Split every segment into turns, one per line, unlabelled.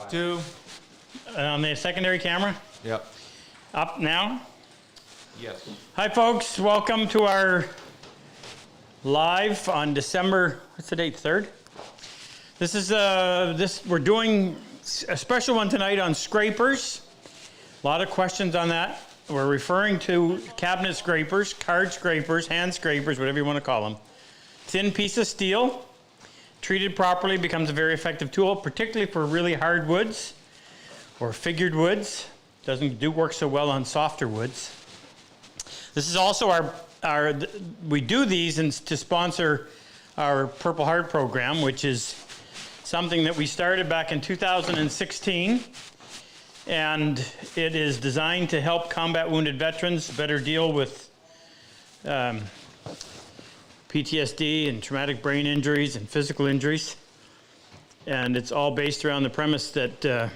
2. On the secondary camera?
Yep.
Up now?
Yes.
Hi folks, welcome to our live on December, what's the date, 3rd? This is, we're doing a special one tonight on scrapers. A lot of questions on that. We're referring to cabinet scrapers, card scrapers, hand scrapers, whatever you want to call them. Thin piece of steel, treated properly, becomes a very effective tool, particularly for really hard woods or figured woods. Doesn't work so well on softer woods. This is also we do these to sponsor our Purple Heart program, which is something that we started back in 2016. And it is designed to help combat wounded veterans better deal with PTSD and traumatic brain injuries and physical injuries. And it's all based around the premise that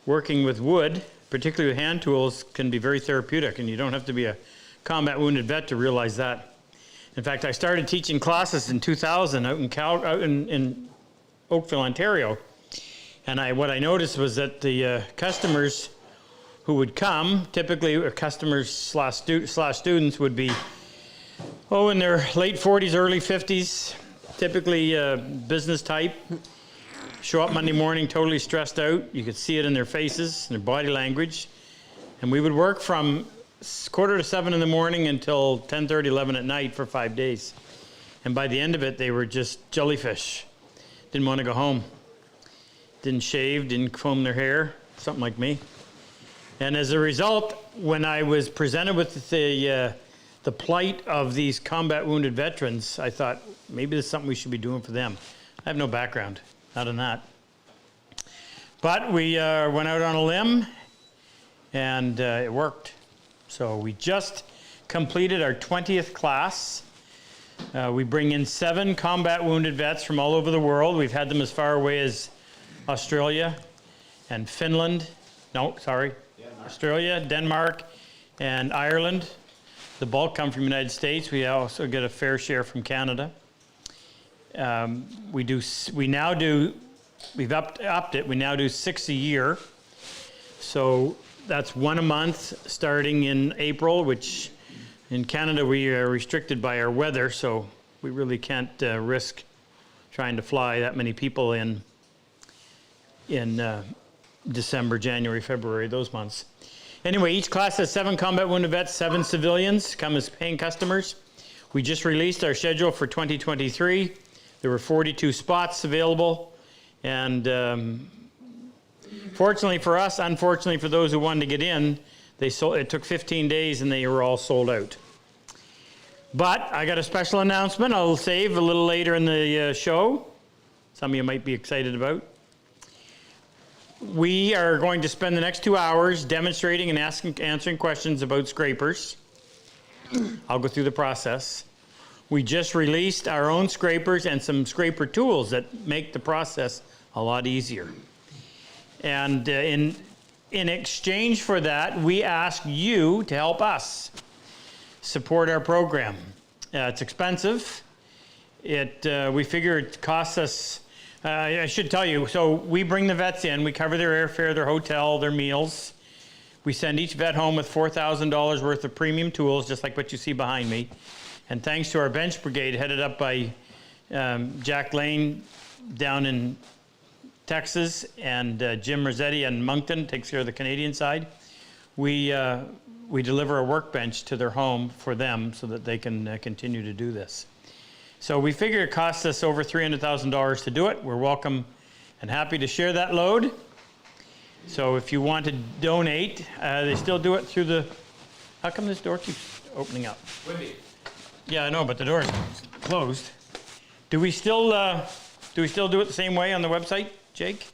working with wood, particularly with hand tools, can be very therapeutic, and you don't have to be a combat wounded vet to realize that. In fact, I started teaching classes in 2000 out in Oakville, Ontario. And what I noticed was that the customers who would come, typically customers slash students, would be, in their late 40s, early 50s, typically business type, show up Monday morning totally stressed out. You could see it in their faces, in their body language. And we would work from 6:45 in the morning until 10:30, 11 at night for 5 days. And by the end of it, they were just jellyfish. Didn't want to go home. Didn't shave, didn't comb their hair, something like me. And as a result, when I was presented with the plight of these combat wounded veterans, I thought, maybe this is something we should be doing for them. I have no background, not in that. But we went out on a limb, and it worked. So we just completed our 20th class. We bring in 7 combat wounded vets from all over the world. We've had them as far away as Australia and Finland. Australia, Denmark, and Ireland. The bulk come from the United States. We also get a fair share from Canada. We've upped it. We now do 6 a year. So that's 1 a month starting in April, which in Canada we are restricted by our weather, so we really can't risk trying to fly that many people in December, January, February, those months. Anyway, each class has 7 combat wounded vets, 7 civilians come as paying customers. We just released our schedule for 2023. There were 42 spots available, and fortunately for us, unfortunately for those who wanted to get in, it took 15 days and they were all sold out. But I got a special announcement I'll save a little later in the show. Some of you might be excited about. We are going to spend the next 2 hours demonstrating and answering questions about scrapers. I'll go through the process. We just released our own scrapers and some scraper tools that make the process a lot easier. And in exchange for that, we ask you to help us support our program. It's expensive. We figure it costs us, I should tell you, so we bring the vets in, we cover their airfare, their hotel, their meals. We send each vet home with $4,000 worth of premium tools, just like what you see behind me. And thanks to our bench brigade, headed up by Jack Lane down in Texas, and Jim Rossetti in Moncton takes care of the Canadian side, we deliver a workbench to their home for them so that they can continue to do this. So we figure it costs us over $300,000 to do it. We're welcome and happy to share that load. So if you want to donate, they still do it through the... How come this door keeps opening up?
Windy.
Yeah, I know, but the door is closed. Do we still do it the same way on the website, Jake?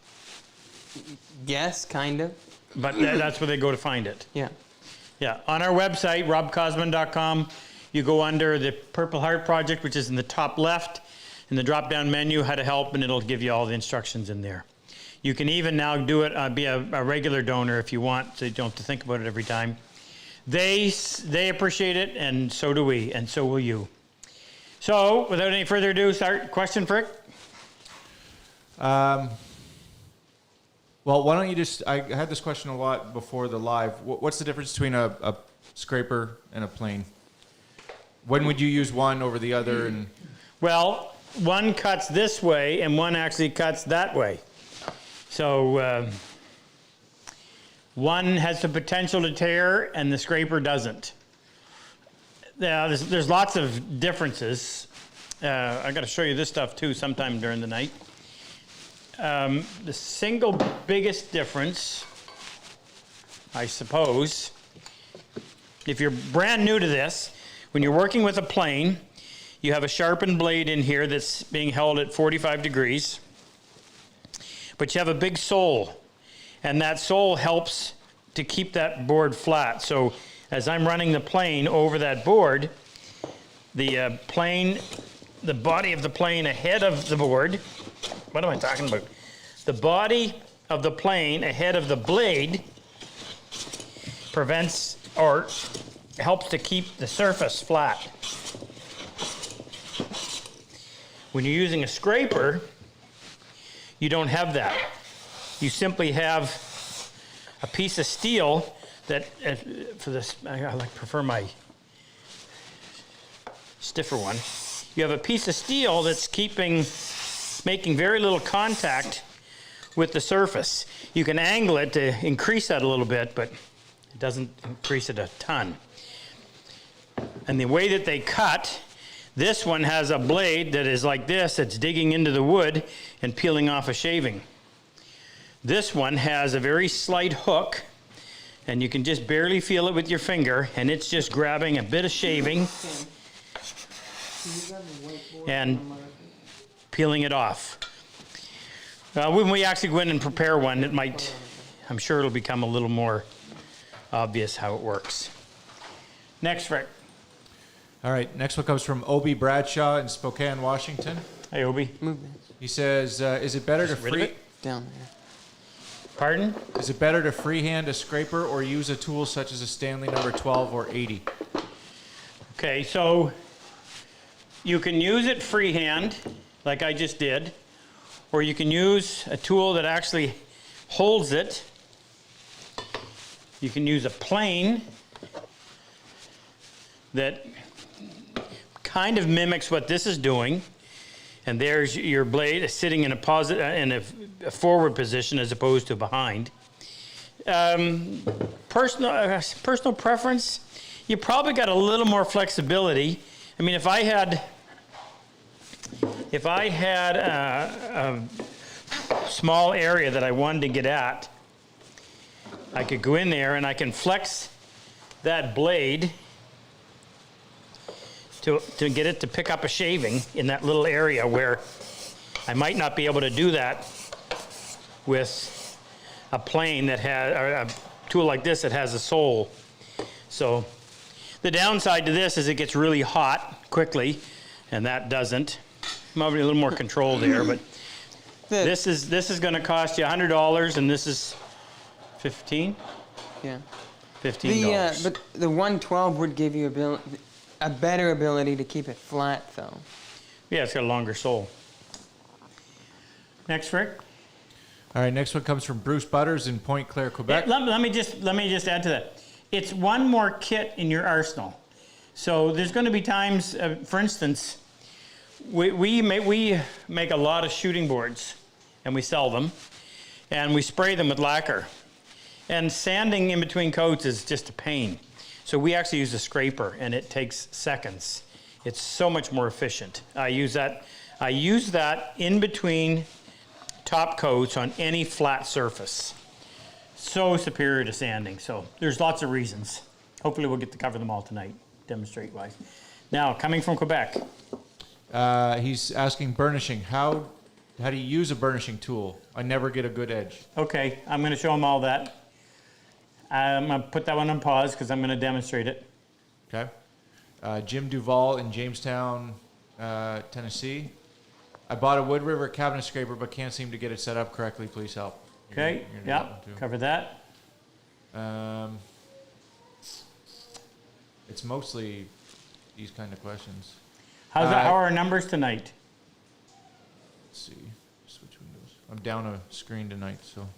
Yes, kind of.
But that's where they go to find it.
Yeah.
Yeah, on our website, RobCosman.com, you go under the Purple Heart Project, which is in the top left, in the drop-down menu, how to help, and it'll give you all the instructions in there. You can even now do it, be a regular donor if you want, so you don't have to think about it every time. They appreciate it, and so do we, and so will you. So, without any further ado, start. Question, Frick?
Well, why don't you just, I had this question a lot before the live. What's the difference between a scraper and a plane? When would you use one over the other? And
Well, one cuts this way and one actually cuts that way. So one has the potential to tear and the scraper doesn't. Now, there's lots of differences. I got to show you this stuff too sometime during the night. The single biggest difference, I suppose, if you're brand new to this, when you're working with a plane, you have a sharpened blade in here that's being held at 45 degrees, but you have a big sole, and that sole helps to keep that board flat. So as I'm running the plane over that board, the body of the plane ahead of the board, what am I talking about? The body of the plane ahead of the blade prevents or helps to keep the surface flat. When you're using a scraper, you don't have that. You simply have a piece of steel that, for this, I prefer my stiffer one. You have a piece of steel that's making very little contact with the surface. You can angle it to increase that a little bit, but it doesn't increase it a ton. And the way that they cut, this one has a blade that is like this, that's digging into the wood and peeling off a shaving. This one has a very slight hook, and you can just barely feel it with your finger, and it's just grabbing a bit of shaving and peeling it off. When we actually go in and prepare one, I'm sure it'll become a little more obvious how it works. Next, Rick.
all right, next one comes from Obi Bradshaw in Spokane, Washington.
Hey, Obi.
Move it
He says, "Is it better to
Rid of it?
down there.
Pardon?
Is it better to freehand a scraper or use a tool such as a Stanley number 12 or 80?"
Okay, so you can use it freehand, like I just did, or you can use a tool that actually holds it. You can use a plane that kind of mimics what this is doing, and there's your blade sitting in a forward position as opposed to behind. Personal preference, you probably got a little more flexibility. I mean, if I had a small area that I wanted to get at, I could go in there and I can flex that blade to get it to pick up a shaving in that little area where I might not be able to do that with a plane that has, or a tool like this that has a sole. So the downside to this is it gets really hot quickly, and that doesn't. Probably a little more control there, but this is going to cost you $100, and this is $15.
Yeah.
$15.
But the 112 would give you a better ability to keep it flat, though.
Yeah, it's got a longer sole. Next, Rick.
All right, next one comes from Bruce Butters in Pointe Claire, Quebec.
Yeah, let me just add to that. It's one more kit in your arsenal. So there's going to be times, for instance, we make a lot of shooting boards, and we sell them, and we spray them with lacquer. And sanding in between coats is just a pain. So we actually use a scraper, and it takes seconds. It's so much more efficient. I use that in between top coats on any flat surface. So superior to sanding. So there's lots of reasons. Hopefully we'll get to cover them all tonight, demonstrate-wise. Now, coming from Quebec.
He's asking burnishing. How do you use a burnishing tool? I never get a good edge.
Okay, I'm going to show them all that. I'm going to put that one on pause because I'm going to demonstrate it.
Okay. Jim Duvall in Jamestown, Tennessee. I bought a Wood River cabinet scraper but can't seem to get it set up correctly. Please help.
Okay, yeah, cover that.
It's mostly these kind of questions.
How are our numbers tonight?
Let's see. Switch windows. I'm down a screen tonight, so.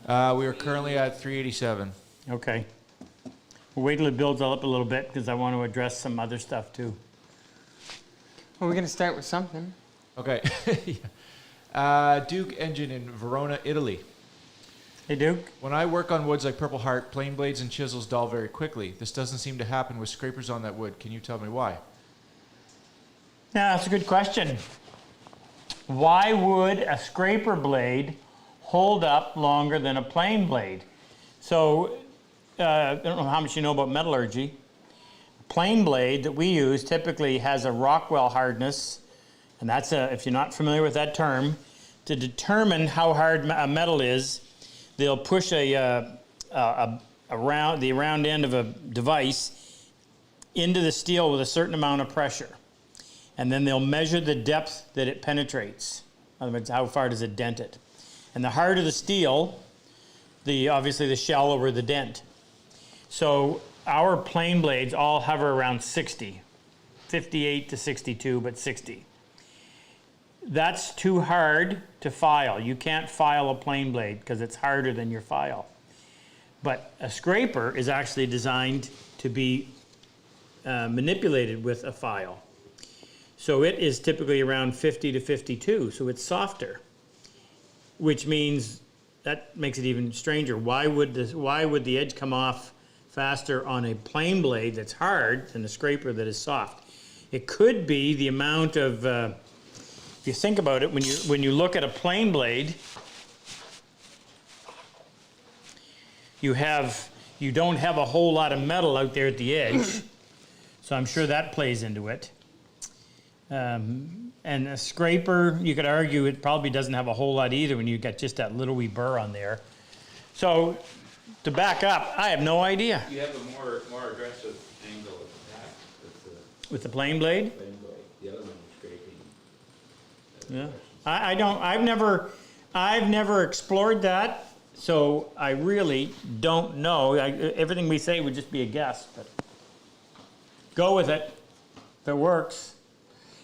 We are currently at 387.
Okay. We'll wait till it builds up a little bit because I want to address some other stuff too.
Well, we're gonna start with something.
Okay. Duke Engine in Verona, Italy.
Hey, Duke.
When I work on woods like Purple Heart, plane blades and chisels dull very quickly. This doesn't seem to happen with scrapers on that wood. Can you tell me why?
Yeah, that's a good question. Why would a scraper blade hold up longer than a plane blade? So, I don't know how much you know about metallurgy. A plane blade that we use typically has a Rockwell hardness, and that's if you're not familiar with that term, to determine how hard a metal is, they'll push the round end of a device into the steel with a certain amount of pressure. And then they'll measure the depth that it penetrates. In other words, how far does it dent it? And the harder the steel, obviously the shallower the dent. So our plane blades all hover around 60, 58 to 62, but 60. That's too hard to file. You can't file a plane blade because it's harder than your file. But a scraper is actually designed to be manipulated with a file. So it is typically around 50 to 52, so it's softer, which means that makes it even stranger. Why would the edge come off faster on a plane blade that's hard than a scraper that is soft? It could be the amount of, if you think about it, when you look at a plane blade, you don't have a whole lot of metal out there at the edge, so I'm sure that plays into it. And a scraper, you could argue it probably doesn't have a whole lot either when you got just that little wee burr on there. So to back up, I have no idea.
You have a more aggressive angle of attack
With the plane blade?
plane blade. The other one is scraping.
Yeah. I've never explored that, so I really don't know. Everything we say would just be a guess, but go with it. If it works.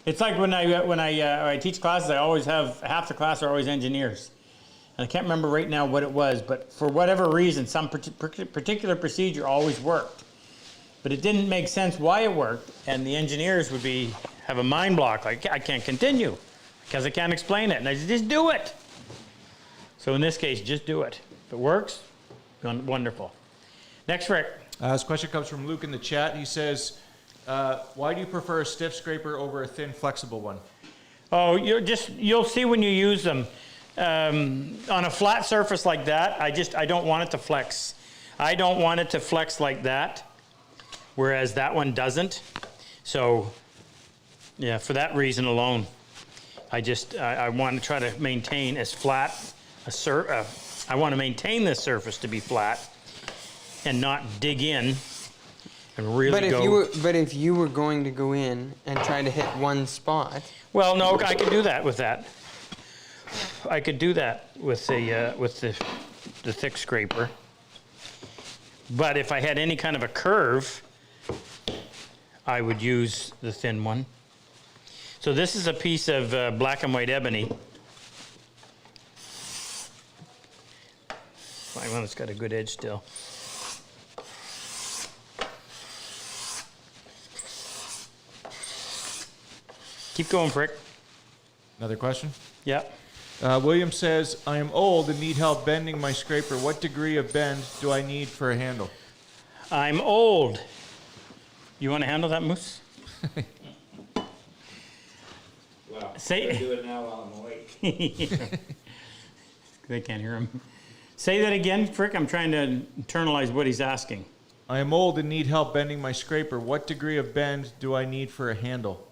It's like when I teach classes, I always have half the class are always engineers. And I can't remember right now what it was, but for whatever reason, some particular procedure always worked. But it didn't make sense why it worked, and the engineers would have a mind block, like, I can't continue because I can't explain it. And I said, just do it. So in this case, just do it. If it works, wonderful. Next, Rick.
This question comes from Luke in the chat. He says, why do you prefer a stiff scraper over a thin, flexible one?
Oh, you'll see when you use them. On a flat surface like that, I don't want it to flex. I don't want it to flex like that, whereas that one doesn't. So, yeah, for that reason alone, I want to try to maintain as flat I want to maintain this surface to be flat and not dig in and really go.
But if you were going to go in and try to hit one spot.
Well, no, I could do that with that. I could do that with the thick scraper. But if I had any kind of a curve, I would use the thin one. So this is a piece of black and white ebony. Fine one that's got a good edge still. Keep going, Frick.
Another question?
Yep.
William says, I am old and need help bending my scraper. What degree of bend do I need for a handle?
I'm old. You want to handle that, Moose?
Well,
Say-
I do it now while I'm awake.
They can't hear him. Say that again, Frick. I'm trying to internalize what he's asking.
I am old and need help bending my scraper. What degree of bend do I need for a handle?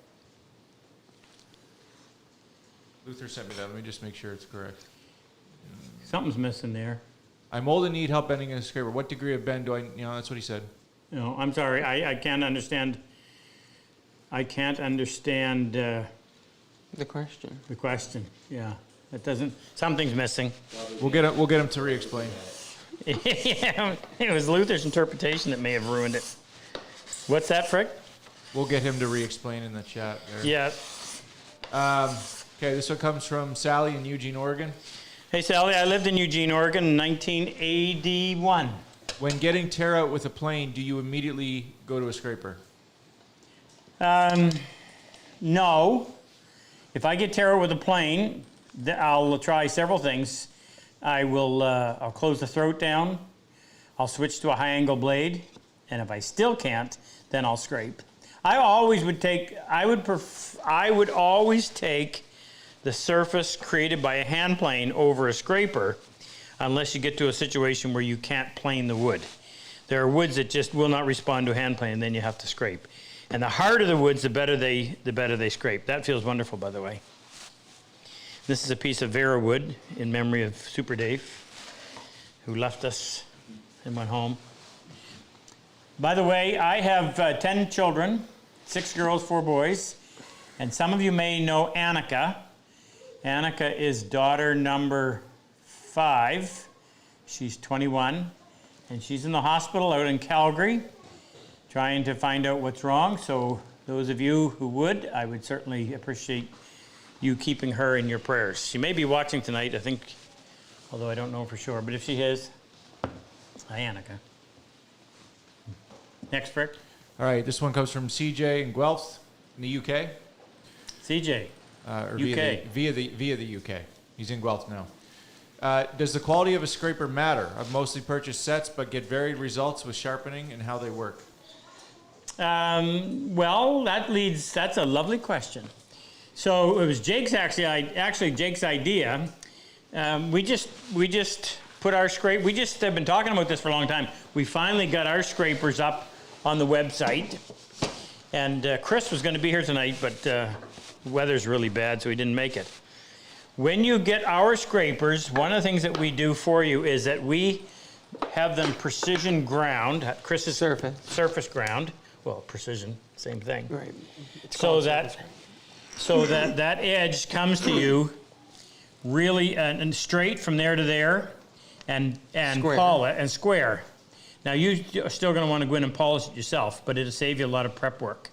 Luther sent me that. Let me just make sure it's correct.
Something's missing there.
I'm old and need help bending a scraper. What degree of bend do I, that's what he said.
No, I'm sorry. I can't understand. I can't understand
The question.
the question. Yeah, it doesn't. Something's missing.
We'll get him to re-explain.
Yeah, it was Luther's interpretation that may have ruined it. What's that, Frick?
We'll get him to re-explain in the chat there.
Yeah.
Okay, this one comes from Sally in Eugene, Oregon.
Hey, Sally, I lived in Eugene, Oregon in 1981.
When getting tear out with a plane, do you immediately go to a scraper?
No. If I get tear out with a plane, I'll try several things. I'll close the throat down. I'll switch to a high angle blade. And if I still can't, then I'll scrape. I would always take the surface created by a hand plane over a scraper, unless you get to a situation where you can't plane the wood. There are woods that just will not respond to a hand plane, and then you have to scrape. And the harder the woods, the better they scrape. That feels wonderful, by the way. This is a piece of Vera wood in memory of Super Dave, who left us and went home. By the way, I have 10 children, 6 girls, 4 boys, and some of you may know Annika. Annika is daughter number 5. She's 21, and she's in the hospital out in Calgary trying to find out what's wrong. So those of you who would, I would certainly appreciate you keeping her in your prayers. She may be watching tonight, I think, although I don't know for sure, but if she is, hi, Annika. Next, Frick.
All right, this one comes from CJ in Guelph in the UK.
CJ,
Or
UK.
Via the UK. He's in Guelph now. Does the quality of a scraper matter? I've mostly purchased sets, but get varied results with sharpening and how they work.
Well, that's a lovely question. So it was Jake's Jake's idea. We just put our scrape, we just have been talking about this for a long time. We finally got our scrapers up on the website. And Chris was going to be here tonight, but the weather's really bad, so he didn't make it. When you get our scrapers, one of the things that we do for you is that we have them precision ground. Chris's surface ground. Well, precision, same thing.
Right.
So that edge comes to you really and straight from there to there, and
Square.
and square. Now you're still going to want to go in and polish it yourself, but it'll save you a lot of prep work.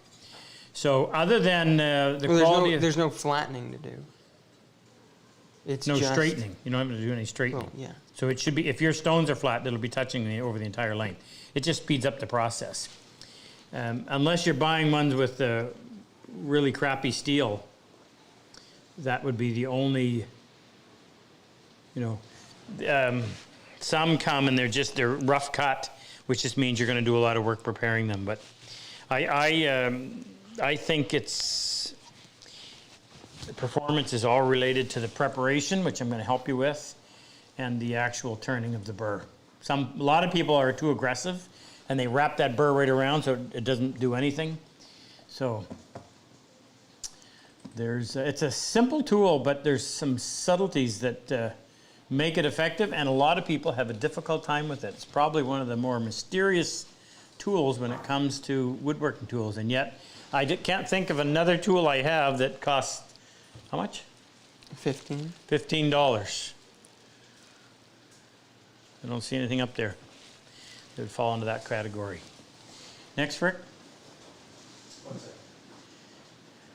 So other than quality,
there's no flattening to do. It's
no
just
straightening. You don't have to do any straightening.
Well, yeah.
So it should be, if your stones are flat, it'll be touching over the entire length. It just speeds up the process. Unless you're buying ones with really crappy steel, that would be the only, some come and they're rough cut, which just means you're going to do a lot of work preparing them. But I think the performance is all related to the preparation, which I'm going to help you with, and the actual turning of the burr. A lot of people are too aggressive, and they wrap that burr right around so it doesn't do anything. So it's a simple tool, but there's some subtleties that make it effective, and a lot of people have a difficult time with it. It's probably one of the more mysterious tools when it comes to woodworking tools, and yet I can't think of another tool I have that costs, how much?
15.
$15. I don't see anything up there that would fall into that category. Next, Rick.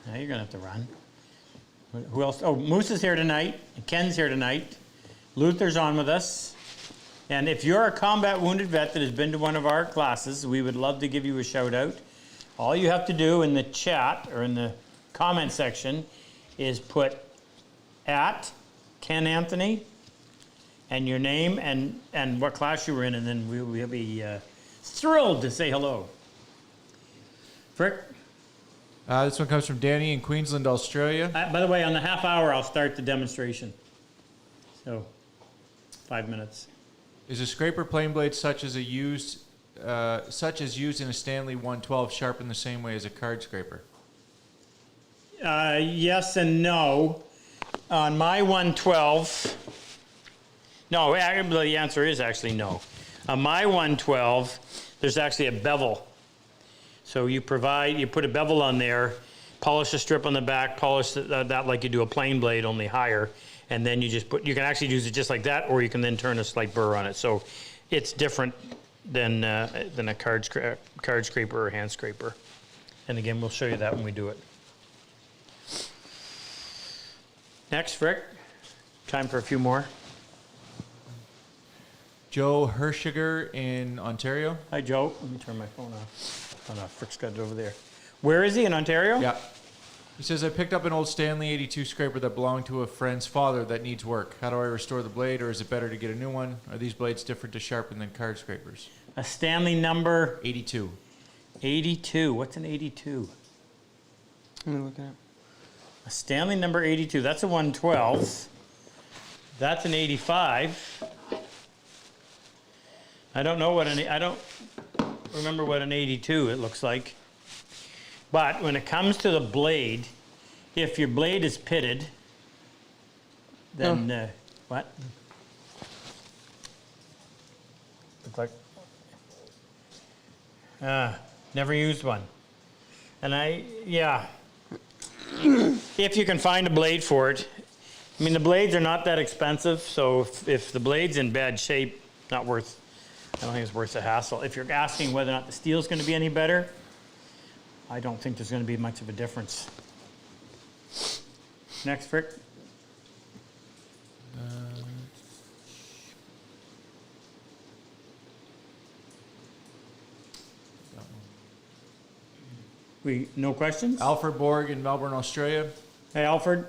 Now you're going to have to run. Who else? Oh, Moose is here tonight. Ken's here tonight. Luther's on with us. And if you're a combat wounded vet that has been to one of our classes, we would love to give you a shout out. All you have to do in the chat or in the comment section is put at Ken Anthony and your name and what class you were in, and then we'll be thrilled to say hello. Frick?
This one comes from Danny in Queensland, Australia.
By the way, on the half hour, I'll start the demonstration. So, 5 minutes.
Is a scraper plane blade such as used in a Stanley 112 sharpened the same way as a card scraper?
Yes and no. On my 112, no, the answer is actually no. On my 112, there's actually a bevel. So you put a bevel on there, polish a strip on the back, polish that like you do a plane blade, only higher, and then you can actually use it just like that, or you can then turn a slight burr on it. So it's different than a card scraper or hand scraper. And again, we'll show you that when we do it. Next, Frick. Time for a few more.
Joe Hershiger in Ontario.
Hi, Joe. Let me turn my phone off. Oh, no, Frick's got it over there. Where is he, in Ontario?
Yeah. He says, I picked up an old Stanley 82 scraper that belonged to a friend's father that needs work. How do I restore the blade, or is it better to get a new one? Are these blades different to sharpen than card scrapers?
A Stanley number
82.
82. What's an 82?
Let me look it up.
A Stanley number 82. That's a 112. That's an 85. I don't know what I don't remember what an 82 it looks like. But when it comes to the blade, if your blade is pitted, then what? Looks like never used one. And if you can find a blade for it. I mean, the blades are not that expensive, so if the blade's in bad shape, I don't think it's worth the hassle. If you're asking whether or not the steel's going to be any better, I don't think there's going to be much of a difference. Next, Frick. No questions?
Alfred Borg in Melbourne, Australia.
Hey, Alfred.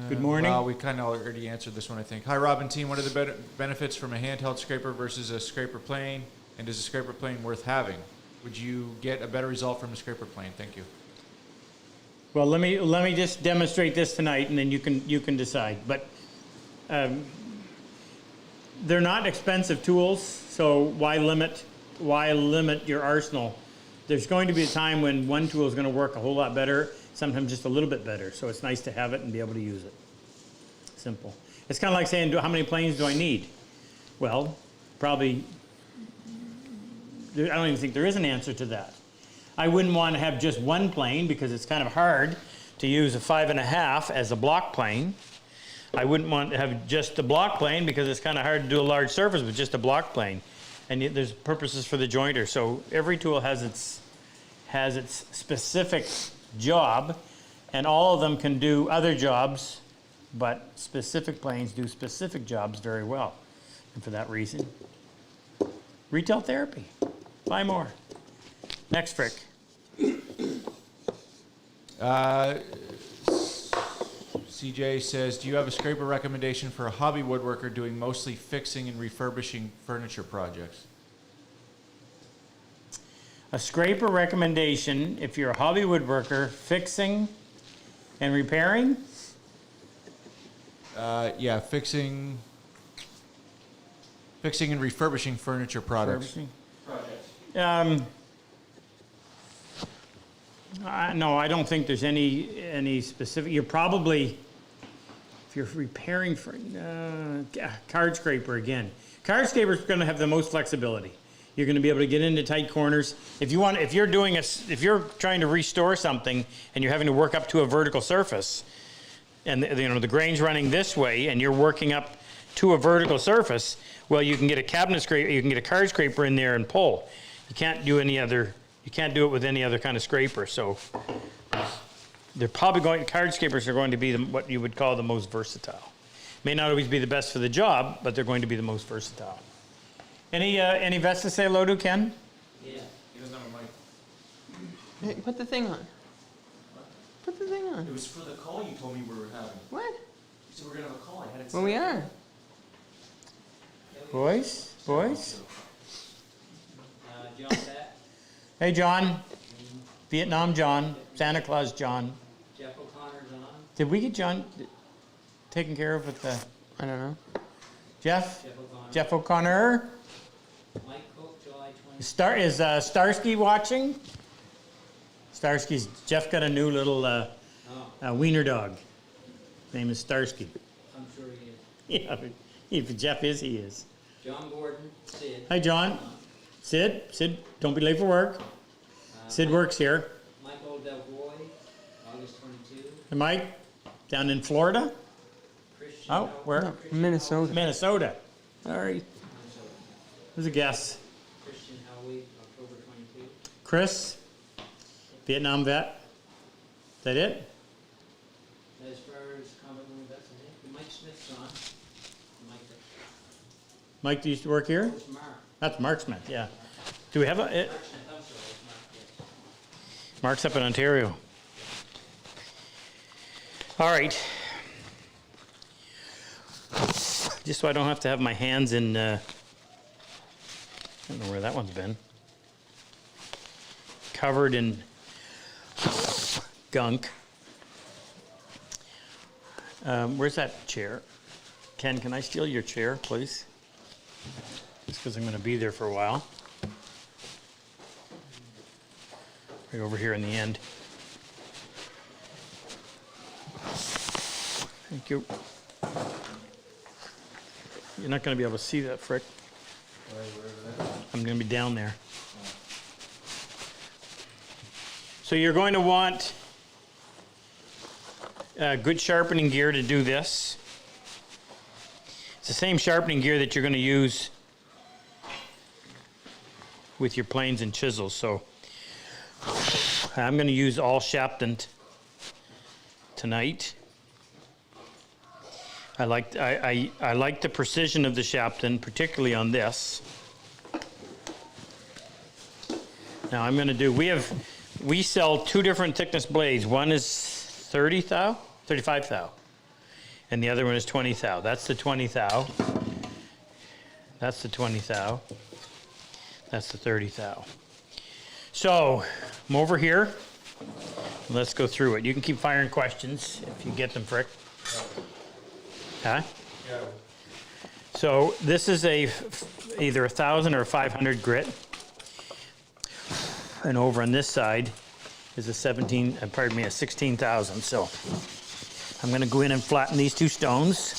Good morning.
Well, we kind of already answered this one, I think. Hi, Rob and team. What are the benefits from a handheld scraper versus a scraper plane? And is a scraper plane worth having? Would you get a better result from a scraper plane? Thank you.
Well, let me just demonstrate this tonight, and then you can decide. But they're not expensive tools, so why limit your arsenal? There's going to be a time when one tool is going to work a whole lot better, sometimes just a little bit better. So it's nice to have it and be able to use it. Simple. It's kind of like saying, how many planes do I need? Well, probably. I don't even think there is an answer to that. I wouldn't want to have just one plane because it's kind of hard to use a 5.5 as a block plane. I wouldn't want to have just a block plane because it's kind of hard to do a large surface with just a block plane. And there's purposes for the jointer. So every tool has its specific job, and all of them can do other jobs, but specific planes do specific jobs very well. And for that reason, retail therapy. Buy more. Next, Frick.
CJ says, do you have a scraper recommendation for a hobby woodworker doing mostly fixing and refurbishing furniture projects?
A scraper recommendation if you're a hobby woodworker, fixing and repairing?
Yeah, fixing and refurbishing furniture products.
No, I don't think there's any specific. You're probably, if you're repairing for card scraper again. Card scraper is going to have the most flexibility. You're going to be able to get into tight corners. If you're trying to restore something and you're having to work up to a vertical surface, and the grain's running this way, and you're working up to a vertical surface, well, you can get a cabinet scraper, you can get a card scraper in there and pull. You can't do it with any other kind of scraper. So card scrapers are going to be what you would call the most versatile. May not always be the best for the job, but they're going to be the most versatile. Any vets to say hello to, Ken?
Yeah.
He doesn't have a mic.
Hey, put the thing on. Put the thing on.
It was for the call you told me we were having.
What?
You said we're going to have a call. I had it
Well, we are.
Boys?
John Bat,
Hey, John. Vietnam John. Santa Claus John.
Jeff O'Connor's on.
Did we get John taken care of with the
I don't know.
Jeff?
Jeff O'Connor.
Jeff O'Connor.
Mike Cook, July 20.
Is Starsky watching? Jeff got a new little wiener dog. His name is Starsky.
I'm sure he is.
Yeah, if Jeff is, he is.
John Gordon, Sid.
Hi, John. Sid, don't be late for work. Sid works here.
Michael Delvoye, August 22.
And Mike, down in Florida?
Christian
Oh, where?
No, Minnesota.
Minnesota. Sorry.
Minnesota.
Who's a guess?
Christian Howie, October 22.
Chris, Vietnam vet. Is that it?
As far as combat wound vets, I think Mike Smith's on. Mike.
Mike used to work here?
It's Mark.
That's Mark Smith, yeah. Do we have a...
Mark Smith, I'm sorry, it's Mark, yes.
Mark's up in Ontario. All right. Just so I don't have to have my hands in... I don't know where that one's been. Covered in gunk. Where's that chair? Ken, can I steal your chair, please? Just because I'm going to be there for a while. Right over here in the end. Thank you. You're not going to be able to see that, Frick. I'm going to be down there. So you're going to want good sharpening gear to do this. It's the same sharpening gear that you're going to use with your planes and chisels. So I'm going to use all Shapton tonight. I like the precision of the Shapton, particularly on this. Now I'm going to do, we sell two different thickness blades. One is 30 thou, 35 thou, and the other one is 20 thou. That's the 20 thou. That's the 20 thou. That's the 30 thou. So I'm over here. Let's go through it. You can keep firing questions if you get them, Frick. Huh?
Yeah.
So this is either 1,000 or 500 grit. And over on this side is a 16,000. So I'm going to go in and flatten these two stones.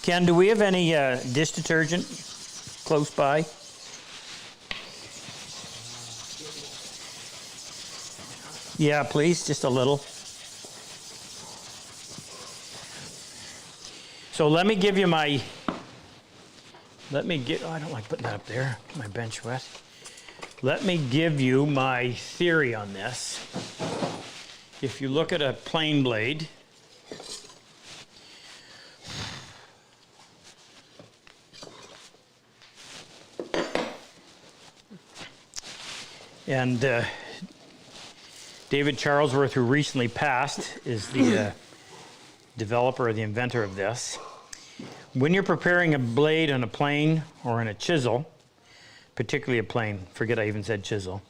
Ken, do we have any dish detergent close by? Yeah, please, just a little. So let me give you my, oh, I don't like putting that up there, get my bench wet. Let me give you my theory on this. If you look at a plane blade, and David Charlesworth, who recently passed, is the developer or the inventor of this. When you're preparing a blade on a plane or on a chisel, particularly a plane, forget I even said chisel,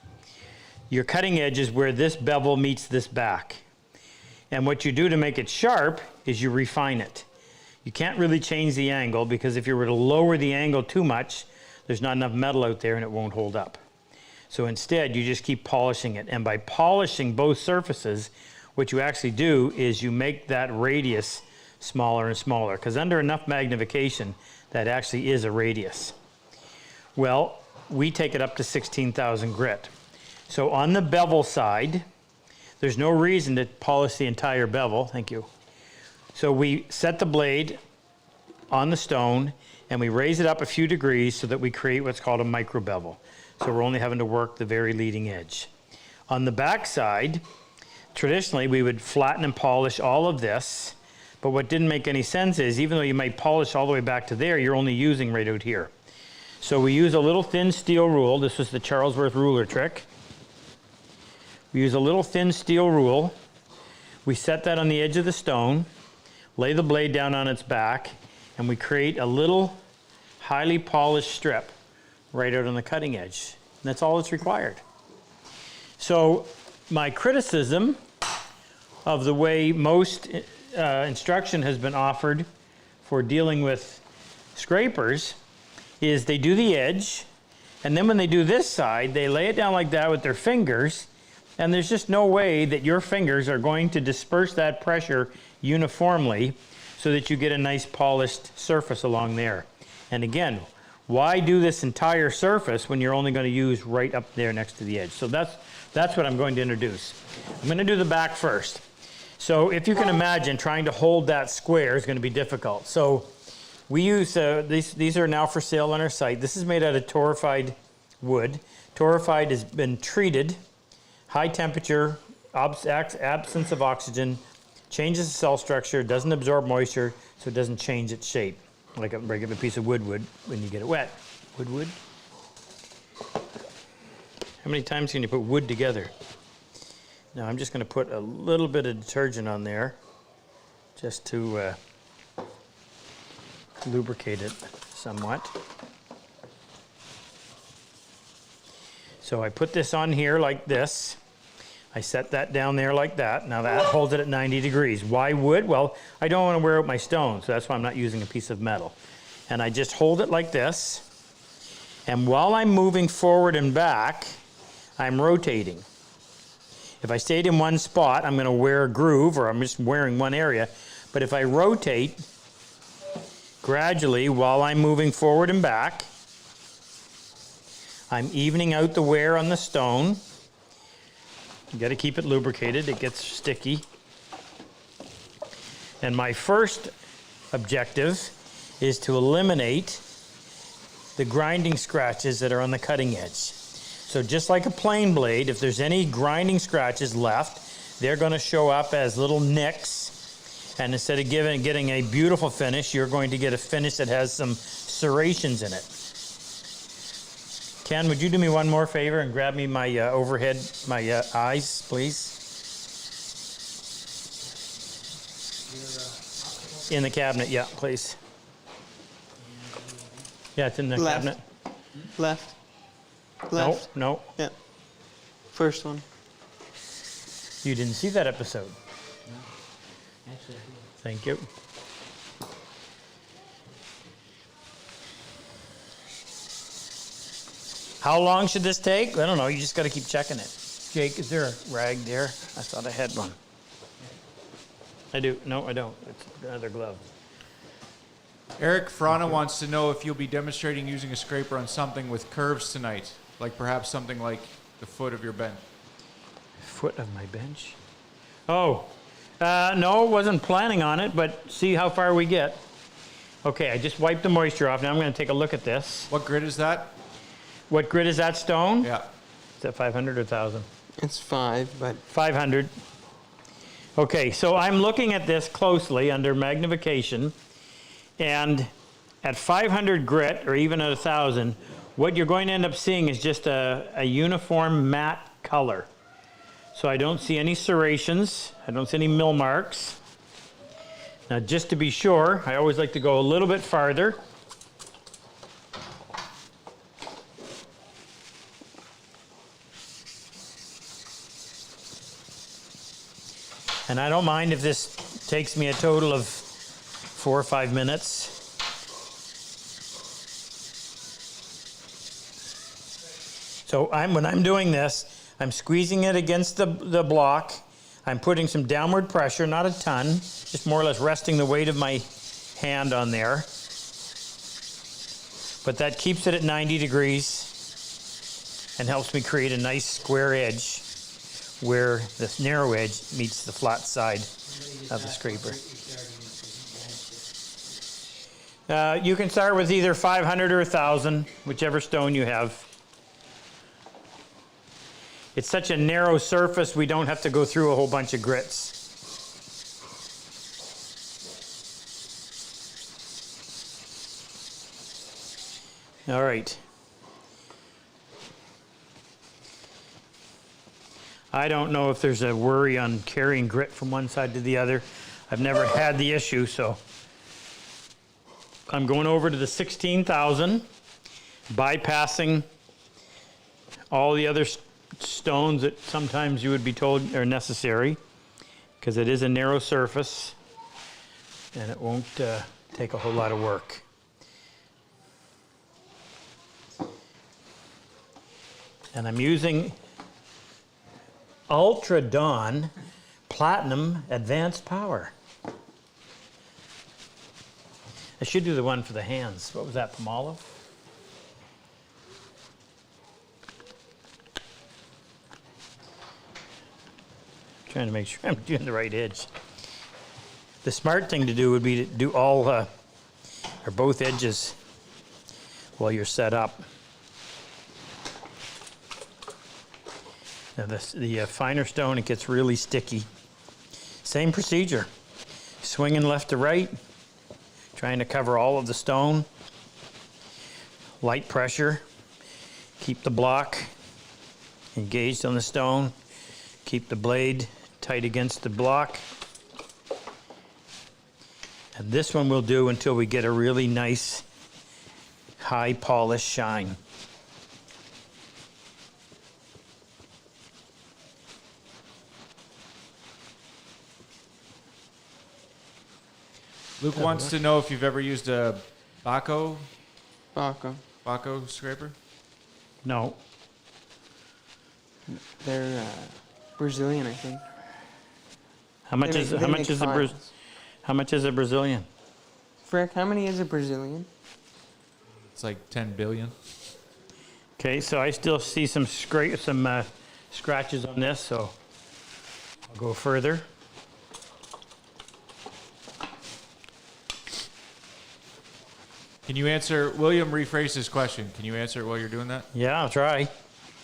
your cutting edge is where this bevel meets this back. And what you do to make it sharp is you refine it. You can't really change the angle because if you were to lower the angle too much, there's not enough metal out there and it won't hold up. So instead, you just keep polishing it. And by polishing both surfaces, what you actually do is you make that radius smaller and smaller, because under enough magnification, that actually is a radius. Well, we take it up to 16,000 grit. So on the bevel side, there's no reason to polish the entire bevel. Thank you. So we set the blade on the stone and we raise it up a few degrees so that we create what's called a micro bevel. So we're only having to work the very leading edge. On the back side, traditionally we would flatten and polish all of this, but what didn't make any sense is even though you might polish all the way back to there, you're only using right out here. So we use a little thin steel rule. This was the Charlesworth ruler trick. We use a little thin steel rule. We set that on the edge of the stone, lay the blade down on its back, and we create a little highly polished strip right out on the cutting edge. And that's all that's required. So my criticism of the way most instruction has been offered for dealing with scrapers is they do the edge, and then when they do this side, they lay it down like that with their fingers, and there's just no way that your fingers are going to disperse that pressure uniformly so that you get a nice polished surface along there. And again, why do this entire surface when you're only going to use right up there next to the edge? So that's what I'm going to introduce. I'm going to do the back first. So if you can imagine, trying to hold that square is going to be difficult. So we use, these are now for sale on our site. This is made out of torrefied wood. Torrefied has been treated, high temperature, absence of oxygen, changes the cell structure, doesn't absorb moisture, so it doesn't change its shape. like a regular piece of wood when you get it wet. Wood. How many times can you put wood together? Now I'm just going to put a little bit of detergent on there just to lubricate it somewhat. So I put this on here like this. I set that down there like that. Now that holds it at 90 degrees. Why wood? Well, I don't want to wear out my stone, so that's why I'm not using a piece of metal. And I just hold it like this. And while I'm moving forward and back, I'm rotating. If I stayed in one spot, I'm going to wear a groove, or I'm just wearing one area. But if I rotate gradually while I'm moving forward and back, I'm evening out the wear on the stone. You got to keep it lubricated, it gets sticky. And my first objective is to eliminate the grinding scratches that are on the cutting edge. So just like a plane blade, if there's any grinding scratches left, they're going to show up as little nicks. And instead of getting a beautiful finish, you're going to get a finish that has some serrations in it. Ken, would you do me one more favor and grab me my overhead, my eyes, please? In the cabinet, yeah, please. Yeah, it's in the
Left.
cabinet.
Left.
No,
Left.
no,
Yeah. First one.
you didn't see that episode.
Actually,
Thank you. How long should this take? I don't know. You just got to keep checking it. Jake, is there a rag there? I thought I had one. I do. No, I don't. It's another glove.
Eric Frana wants to know if you'll be demonstrating using a scraper on something with curves tonight, like perhaps something like the foot of your bench.
Foot of my bench? Oh, no, wasn't planning on it, but see how far we get. Okay, I just wiped the moisture off. Now I'm going to take a look at this.
What grit is that?
What grit is that stone?
Yeah.
Is that 500 or 1,000?
It's 5, but
500. Okay, so I'm looking at this closely under magnification, and at 500 grit, or even at 1,000, what you're going to end up seeing is just a uniform matte color. So I don't see any serrations, I don't see any mill marks. Now just to be sure, I always like to go a little bit farther. And I don't mind if this takes me a total of 4 or 5 minutes. So when I'm doing this, I'm squeezing it against the block. I'm putting some downward pressure, not a ton, just more or less resting the weight of my hand on there. But that keeps it at 90 degrees and helps me create a nice square edge where this narrow edge meets the flat side of the scraper. You can start with either 500 or 1,000, whichever stone you have. It's such a narrow surface, we don't have to go through a whole bunch of grits. All right. I don't know if there's a worry on carrying grit from one side to the other. I've never had the issue, so I'm going over to the 16,000, bypassing all the other stones that sometimes you would be told are necessary, because it is a narrow surface and it won't take a whole lot of work. And I'm using Ultra Dawn Platinum Advanced Power. I should do the one for the hands. What was that, Palmolive? Trying to make sure I'm doing the right edge. The smart thing to do would be to do all or both edges while you're set up. Now the finer stone, it gets really sticky. Same procedure. Swinging left to right, Trying to cover all of the stone. Light pressure. Keep the block engaged on the stone. Keep the blade tight against the block. And this one we'll do until we get a really nice high polish shine.
Luke wants to know if you've ever used a Baco scraper.
No.
They're Brazilian, I think.
How much is how much is a how much is a Brazilian?
Frick, how many is a Brazilian?
It's like 10 billion.
Okay, so I still see some scratches on this, so I'll go further.
Can you answer, William rephrased his question. Can you answer it while you're doing that?
Yeah, I'll try.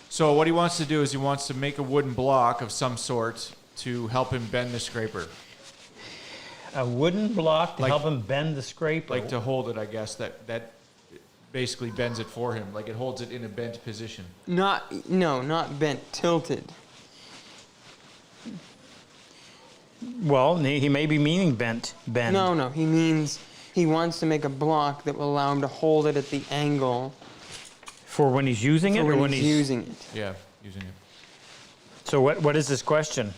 So what he wants to do is he wants to make a wooden block of some sort to help him bend the scraper.
A wooden block to
Like-
help him bend the scraper.
Like to hold it, I guess, that basically bends it for him. Like it holds it in a bent position.
Not bent, tilted.
Well, he may be meaning bend.
No, he means he wants to make a block that will allow him to hold it at the angle
For when he's using it,
for
or
when he's using it.
Yeah, using it.
So what is this question?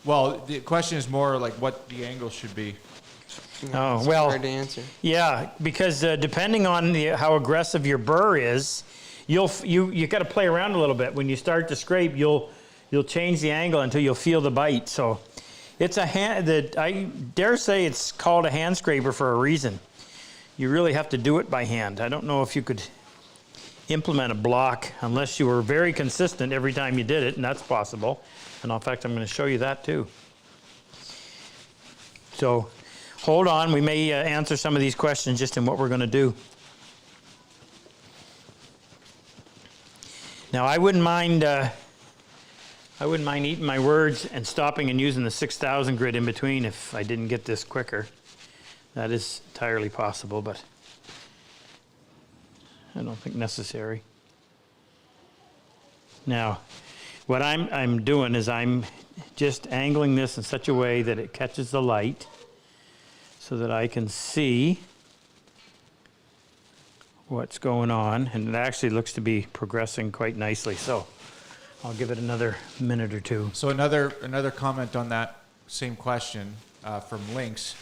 Well, the question is more like what the angle should be.
Oh,
It's
well,
hard to answer.
yeah, because depending on how aggressive your burr is, you got to play around a little bit. When you start to scrape, you'll change the angle until you'll feel the bite. So it's a hand that I dare say it's called a hand scraper for a reason. You really have to do it by hand. I don't know if you could implement a block unless you were very consistent every time you did it, and that's possible. And in fact, I'm going to show you that too. So hold on, we may answer some of these questions just in what we're going to do. Now I wouldn't mind eating my words and stopping and using the 6,000 grit in between if I didn't get this quicker. That is entirely possible, but I don't think necessary. Now, what I'm doing is I'm just angling this in such a way that it catches the light so that I can see what's going on, and it actually looks to be progressing quite nicely. So I'll give it another minute or two.
So another comment on that same question from Lynx.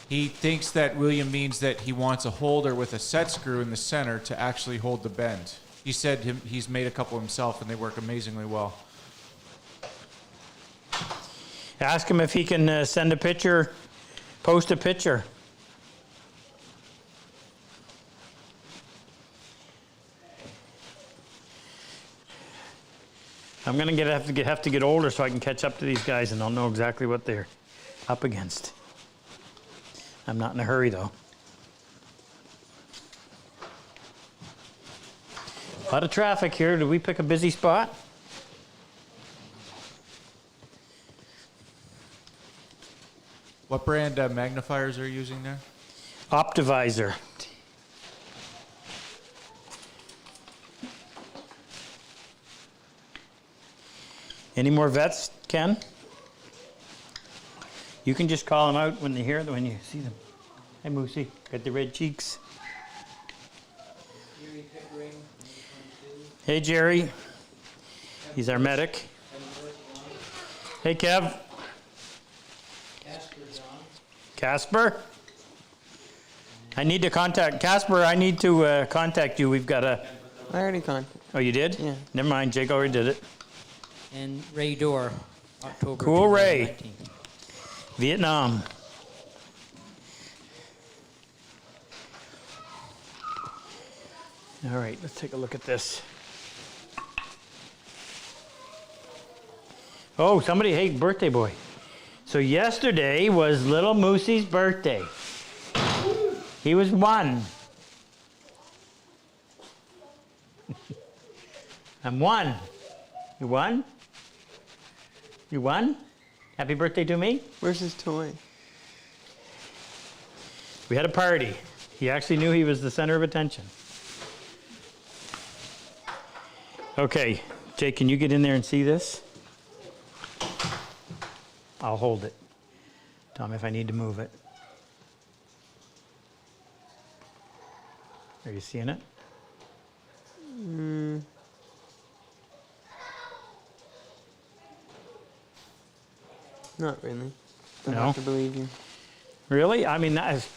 He thinks that William means that he wants a holder with a set screw in the center to actually hold the bend. He said he's made a couple himself and they work amazingly well.
Ask him if he can send a picture, post a picture. I'm going to have to get older so I can catch up to these guys and I'll know exactly what they're up against. I'm not in a hurry though. A lot of traffic here. Did we pick a busy spot?
What brand magnifiers are you using there?
Optivisor. Any more vets, Ken? You can just call them out when you see them. Hey, Moosey, got the red cheeks. Hey, Jerry. He's our medic. Hey, Kev. Casper? I need to contact Casper. I need to contact you. We've got a.
I already contacted.
Oh, you did?
Yeah.
Never mind. Jake already did it.
And Ray Dorr, October
Cool Ray.
2019.
Vietnam. All right, let's take a look at this. Oh, somebody, hey, birthday boy. So yesterday was little Moosey's birthday. He was 1. I'm 1. You won? You won? Happy birthday to me?
Where's his toy?
We had a party. He actually knew he was the center of attention. Okay, Jake, can you get in there and see this? I'll hold it. Tell me if I need to move it. Are you seeing it?
Not really. Don't
No?
have to believe you.
Really? I mean, as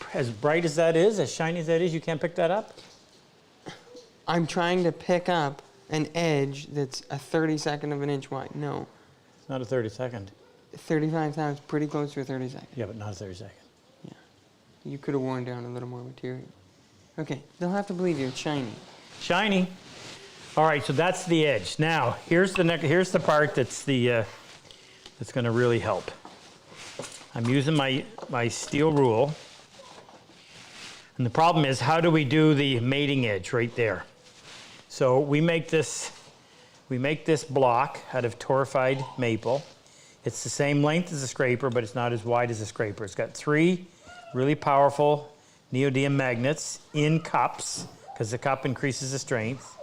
bright as that is, as shiny as that is, you can't pick that up?
I'm trying to pick up an edge that's a 32nd of an inch wide. No.
It's not a 30-second.
35 times, pretty close to a 32nd.
Yeah, but not a 30-second.
Yeah. You could have worn down a little more material. Okay, they'll have to believe you. It's shiny.
Shiny. All right, so that's the edge. Now, here's the part that's that's going to really help. I'm using my steel rule. And the problem is, how do we do the mating edge right there? So we make this block out of torrefied maple. It's the same length as a scraper, but it's not as wide as a scraper. It's got 3 really powerful neodymium magnets in cups, because the cup increases the strength.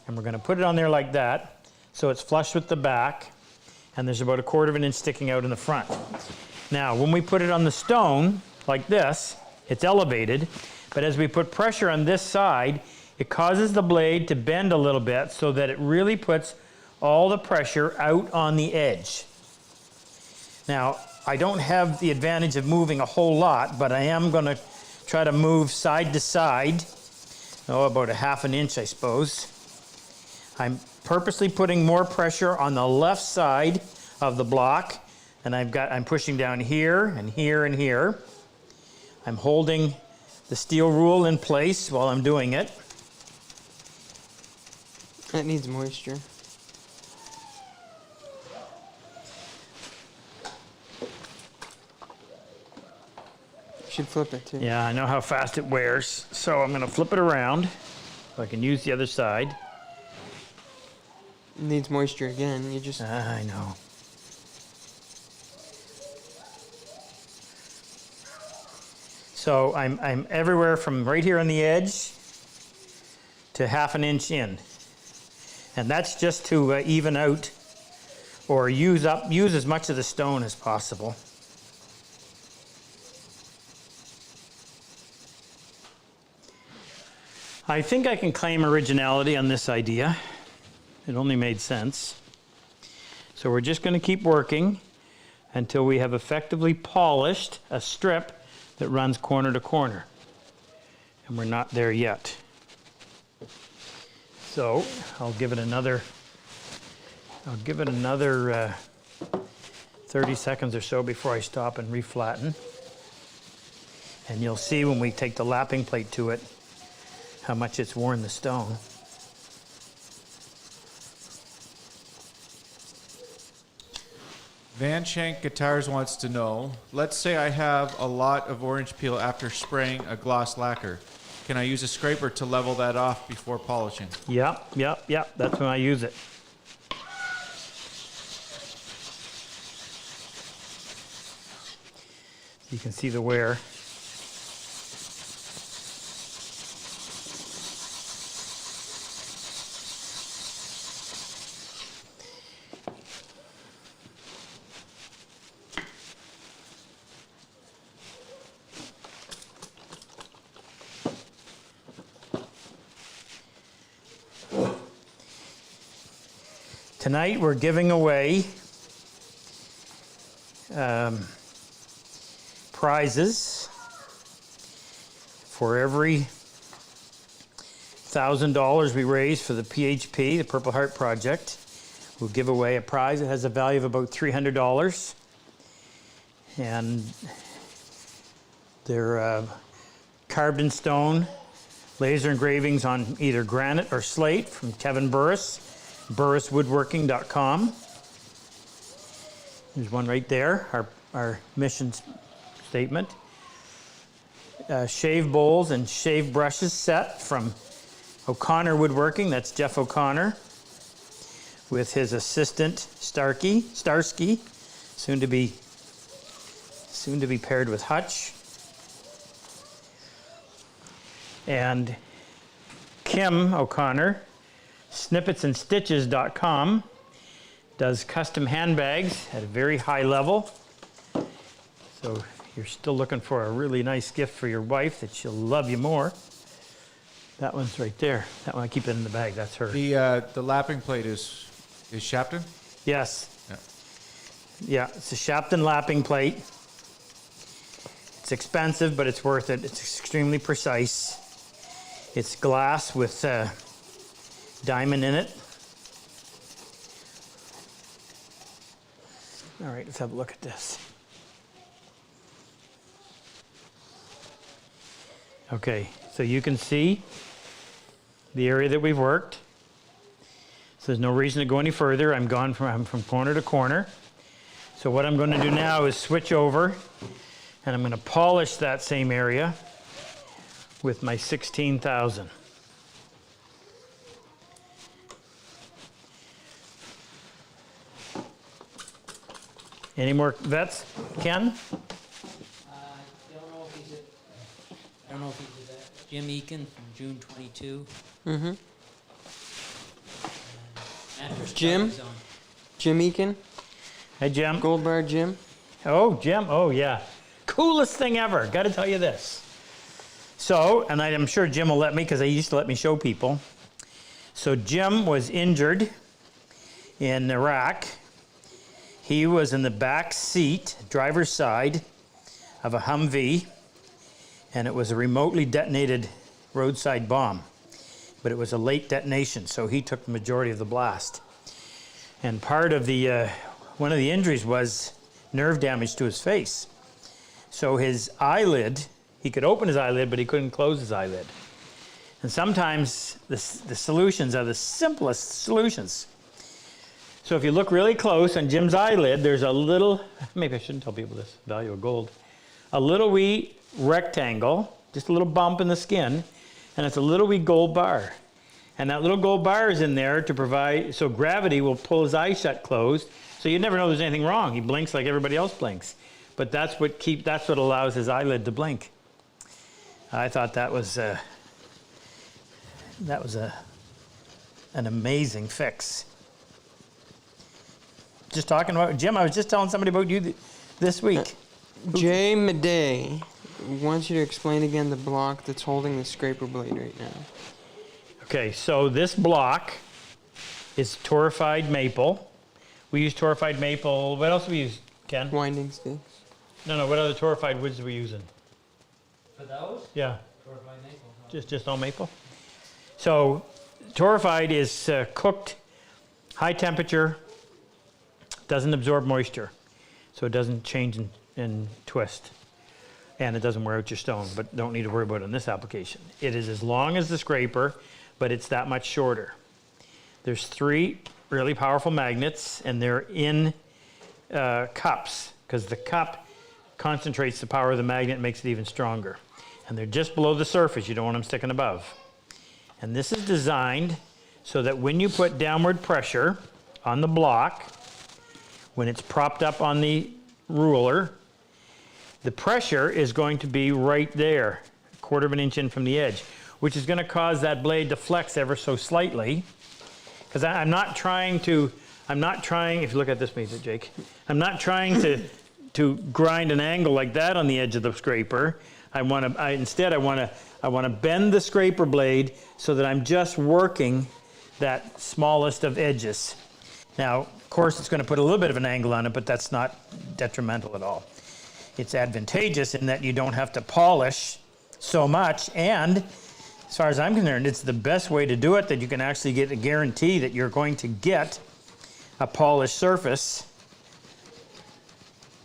And we're going to put it on there like that, so it's flush with the back, and there's about 1/4 of an inch sticking out in the front. Now, when we put it on the stone, like this, it's elevated, but as we put pressure on this side, it causes the blade to bend a little bit so that it really puts all the pressure out on the edge. Now, I don't have the advantage of moving a whole lot, but I am going to try to move side to side, about 1/2 an inch, I suppose. I'm purposely putting more pressure on the left side of the block, and I'm pushing down here and here and here. I'm holding the steel rule in place while I'm doing it.
That needs moisture. You should flip it too.
Yeah, I know how fast it wears, so I'm going to flip it around so I can use the other side.
It needs moisture again. You just
I know. So I'm everywhere from right here on the edge to 1/2 an inch in. And that's just to even out or use as much of the stone as possible. I think I can claim originality on this idea. It only made sense. So we're just going to keep working until we have effectively polished a strip that runs corner to corner. And we're not there yet. So I'll give it another 30 seconds or so before I stop and reflatten. And you'll see when we take the lapping plate to it how much it's worn the stone.
Van Shank Guitars wants to know, let's say I have a lot of orange peel after spraying a gloss lacquer. Can I use a scraper to level that off before polishing?
Yep. That's when I use it. You can see the wear. Tonight we're giving away prizes for every $1,000 we raise for the PHP, the Purple Heart Project. We'll give away a prize that has a value of about $300. And they're carved in stone, laser engravings on either granite or slate from Kevin Burris, burriswoodworking.com. There's one right there, our mission statement. Shave bowls and shave brushes set from O'Connor Woodworking, that's Jeff O'Connor, with his assistant Starsky, soon to be paired with Hutch. And Kim O'Connor, snippetsandstitches.com, does custom handbags at a very high level. So you're still looking for a really nice gift for your wife that she'll love you more. That one's right there. That one, I keep it in the bag. That's her.
The lapping plate is Shapton?
Yes.
Yeah.
Yeah, it's a Shapton lapping plate. It's expensive, but it's worth it. It's extremely precise. It's glass with diamond in it. All right, let's have a look at this. Okay, so you can see the area that we've worked. So there's no reason to go any further. I'm from corner to corner. So what I'm going to do now is switch over, and I'm going to polish that same area with my 16,000. Any more vets, Ken?
I don't know if he did that. Jim Eakin from June 22.
Mm-hmm.
Mattress
Jim?
Tug is on.
Jim Eakin,
Hey, Jim.
Gold Bar Jim.
Oh, Jim. Oh, yeah. Coolest thing ever. Got to tell you this. So, and I'm sure Jim will let me because he used to let me show people. So Jim was injured in Iraq. He was in the back seat, driver's side, of a Humvee, and it was a remotely detonated roadside bomb. But it was a late detonation, so he took the majority of the blast. And part of the, one of the injuries was nerve damage to his face. So his eyelid, he could open his eyelid, but he couldn't close his eyelid. And sometimes the solutions are the simplest solutions. So if you look really close on Jim's eyelid, there's a little, maybe I shouldn't tell people this, value of gold, a little wee rectangle, just a little bump in the skin, and it's a little wee gold bar. And that little gold bar is in there to provide, so gravity will pull his eye shut closed, so you never know there's anything wrong. He blinks like everybody else blinks. But that's what allows his eyelid to blink. I thought that was an amazing fix. Just talking about, Jim, I was just telling somebody about you this week.
Jay Madej wants you to explain again the block that's holding the scraper blade right now.
Okay, so this block is torrefied maple. We use torrefied maple. What else do we use, Ken?
Winding sticks.
No, what other torrefied woods are we using?
For those?
Yeah,
Torrefied maple.
just all maple. So torrefied is cooked, high temperature, doesn't absorb moisture, so it doesn't change and twist. And it doesn't wear out your stone, but don't need to worry about it in this application. It is as long as the scraper, but it's that much shorter. There's 3 really powerful magnets, and they're in cups, because the cup concentrates the power of the magnet and makes it even stronger. And they're just below the surface. You don't want them sticking above. And this is designed so that when you put downward pressure on the block, when it's propped up on the ruler, the pressure is going to be right there, 1/4 of an inch in from the edge, which is going to cause that blade to flex ever so slightly. Because I'm not trying, if you look at this meter, Jake, I'm not trying to grind an angle like that on the edge of the scraper. Instead I want to bend the scraper blade so that I'm just working that smallest of edges. Now, of course, it's going to put a little bit of an angle on it, but that's not detrimental at all. It's advantageous in that you don't have to polish so much, and as far as I'm concerned, it's the best way to do it, that you can actually get a guarantee that you're going to get a polished surface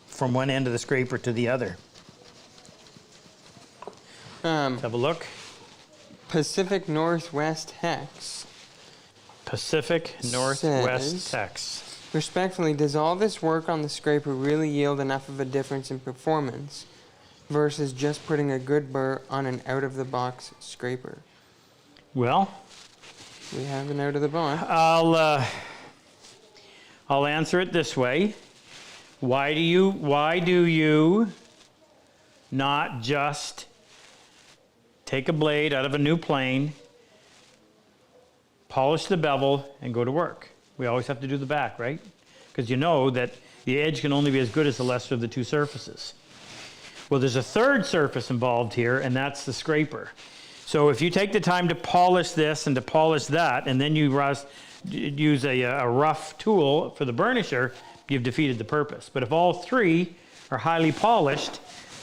from one end of the scraper to the other. Let's have a look.
Pacific Northwest Hex.
Pacific Northwest
Says-
Tex.
Respectfully, does all this work on the scraper really yield enough of a difference in performance versus just putting a good burr on an out-of-the-box scraper?
Well,
We have an out-of-the-box.
I'll answer it this way. Why do you not just take a blade out of a new plane, polish the bevel, and go to work. We always have to do the back, right? Because you know that the edge can only be as good as the lesser of the two surfaces. Well, there's a third surface involved here, and that's the scraper. So if you take the time to polish this and to polish that, and then you use a rough tool for the burnisher, you've defeated the purpose. But if all three are highly polished,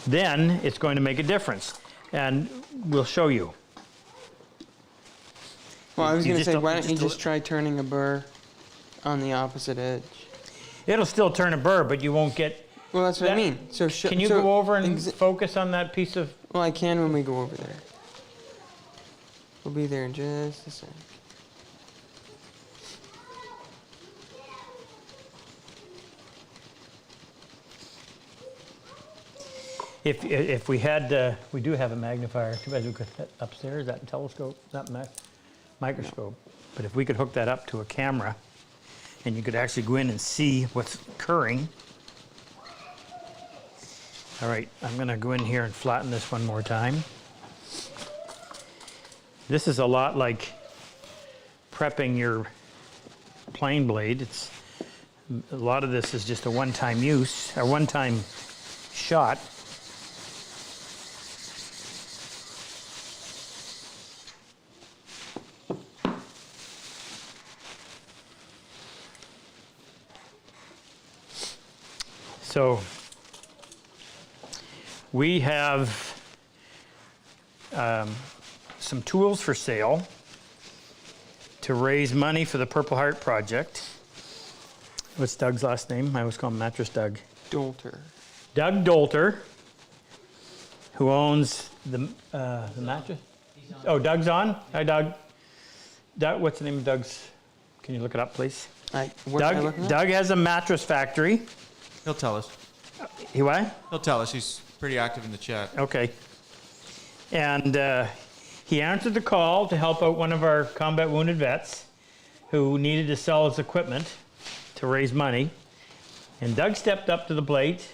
then it's going to make a difference. And we'll show you.
Well, I was
You
going to
just
say,
don't-
why don't you
just
just try turning a burr on the opposite edge?
It'll still turn a burr, but you won't get...
Well, that's what I
That-
mean. So
Can you go over and focus on that piece of...
Well, I can when we go over there. We'll be there in just a sec.
If we had, we do have a magnifier. Too bad we could upstairs, that telescope, that microscope. But if we could hook that up to a camera, and you could actually go in and see what's occurring. All right, I'm gonna go in here and flatten this one more time. This is a lot like prepping your plane blade. It's a lot of this is just a one-time use, a one-time shot. So we have some tools for sale to raise money for the Purple Heart Project. What's Doug's last name? I always call him Mattress Doug.
Dolter.
Doug Dolter, who owns the mattress. Oh, Doug's on. Hi, Doug. Doug, what's the name of Doug's? Can you look it up, please?
What am I looking at?
Doug has a mattress factory.
He'll tell us.
He what?
He'll tell us. He's pretty active in the chat.
Okay. And he answered the call to help out one of our combat wounded vets who needed to sell his equipment to raise money. And Doug stepped up to the plate,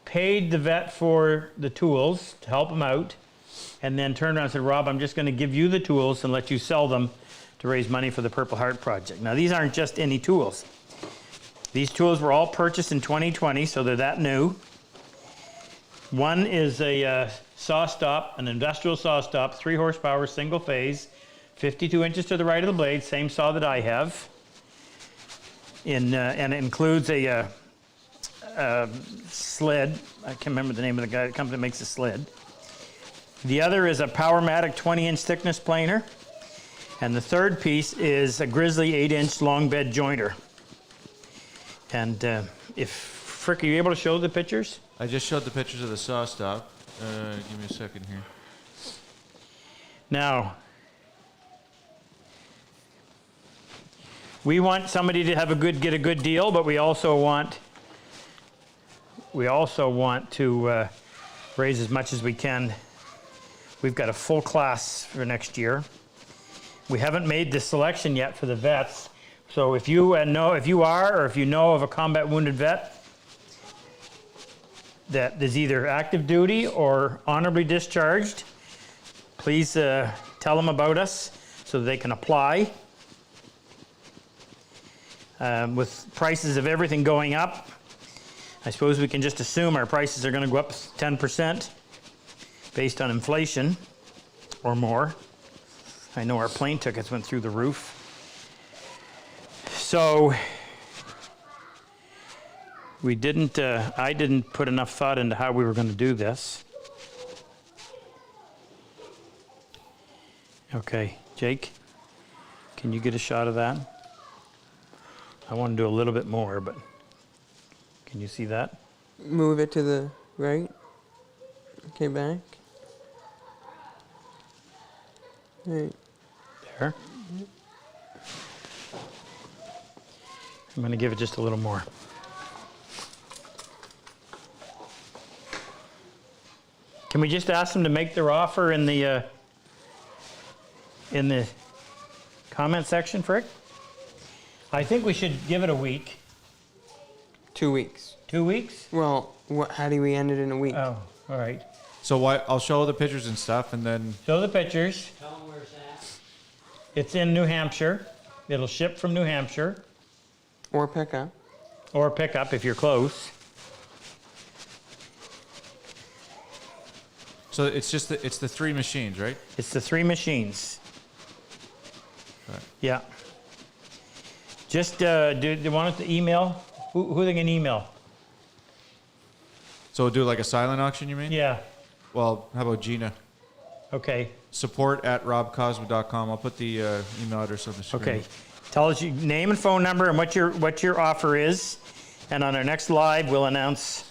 paid the vet for the tools to help him out, and then turned around and said, Rob, I'm just going to give you the tools and let you sell them to raise money for the Purple Heart Project. Now, these aren't just any tools. These tools were all purchased in 2020, so they're that new. One is a saw stop, an industrial saw stop, 3 horsepower, single phase, 52 inches to the right of the blade, same saw that I have. And it includes a sled. I can't remember the name of the company that makes the sled. The other is a Powermatic 20-inch thickness planer. And the third piece is a Grizzly 8-inch long bed jointer. And if Frick, are you able to show the pictures?
I just showed the pictures of the saw stop. Give me a second here.
Now, we want somebody to have get a good deal, but we also want to raise as much as we can. We've got a full class for next year. We haven't made the selection yet for the vets. So if you know of a combat wounded vet that is either active duty or honorably discharged, please tell them about us so they can apply. With prices of everything going up, I suppose we can just assume our prices are going to go up 10% based on inflation or more. I know our plane tickets went through the roof. So we didn't, I didn't put enough thought into how we were going to do this. Okay, Jake, can you get a shot of that? I want to do a little bit more, but can you see that?
Move it to the right. Okay, back. Right.
There. I'm going to give it just a little more. Can we just ask them to make their offer in the comment section, Frick? I think we should give it a week.
2 weeks.
2 weeks?
Well, how do we end it in a week?
Oh, all right.
So what? I'll show the pictures and stuff, and then
Show the pictures.
Tell them where it's at.
It's in New Hampshire. It'll ship from New Hampshire
Or pick up.
or pick up if you're close.
so it's just it's the 3 machines, right?
It's the 3 machines.
Right.
Yeah. Just do you want it to email? Who they can email?
So we'll do like a silent auction, you mean?
Yeah.
Well, how about Gina?
Okay.
Support@RobCosman.com. I'll put the email address on the screen.
Okay. Tell us your name and phone number and what your offer is, and on our next live we'll announce.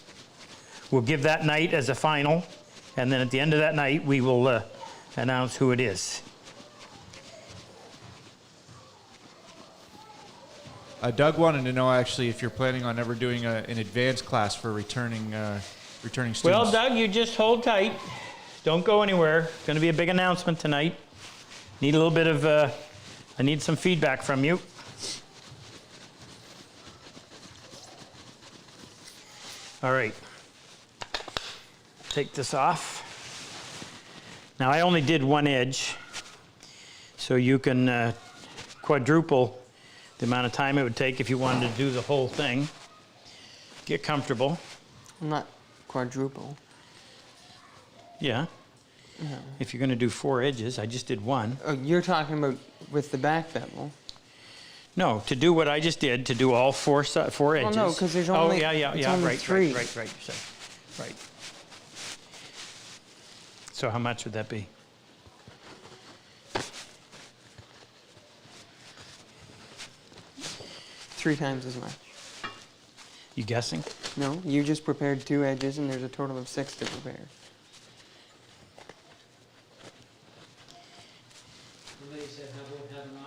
We'll give that night as a final, and then at the end of that night we will announce who it is.
Doug wanted to know actually if you're planning on ever doing an advanced class for returning students.
Well, Doug, you just hold tight. Don't go anywhere. It's going to be a big announcement tonight. Need a little bit of, I need some feedback from you. All right. Take this off. Now, I only did 1 edge, so you can quadruple the amount of time it would take if you wanted to do the whole thing. Get comfortable.
Not quadruple.
Yeah.
No.
If you're going to do 4 edges, I just did 1.
Oh, you're talking about with the back bevel.
No, to do what I just did, to do all 4 edges.
Well, no, 'cause there's only-
Oh, yeah,
it's only
right,
3.
right. So, right. So how much would that be?
Three times as much.
You guessing?
No, you just prepared 2 edges, and there's a total of 6 to prepare.
Somebody said, how about have an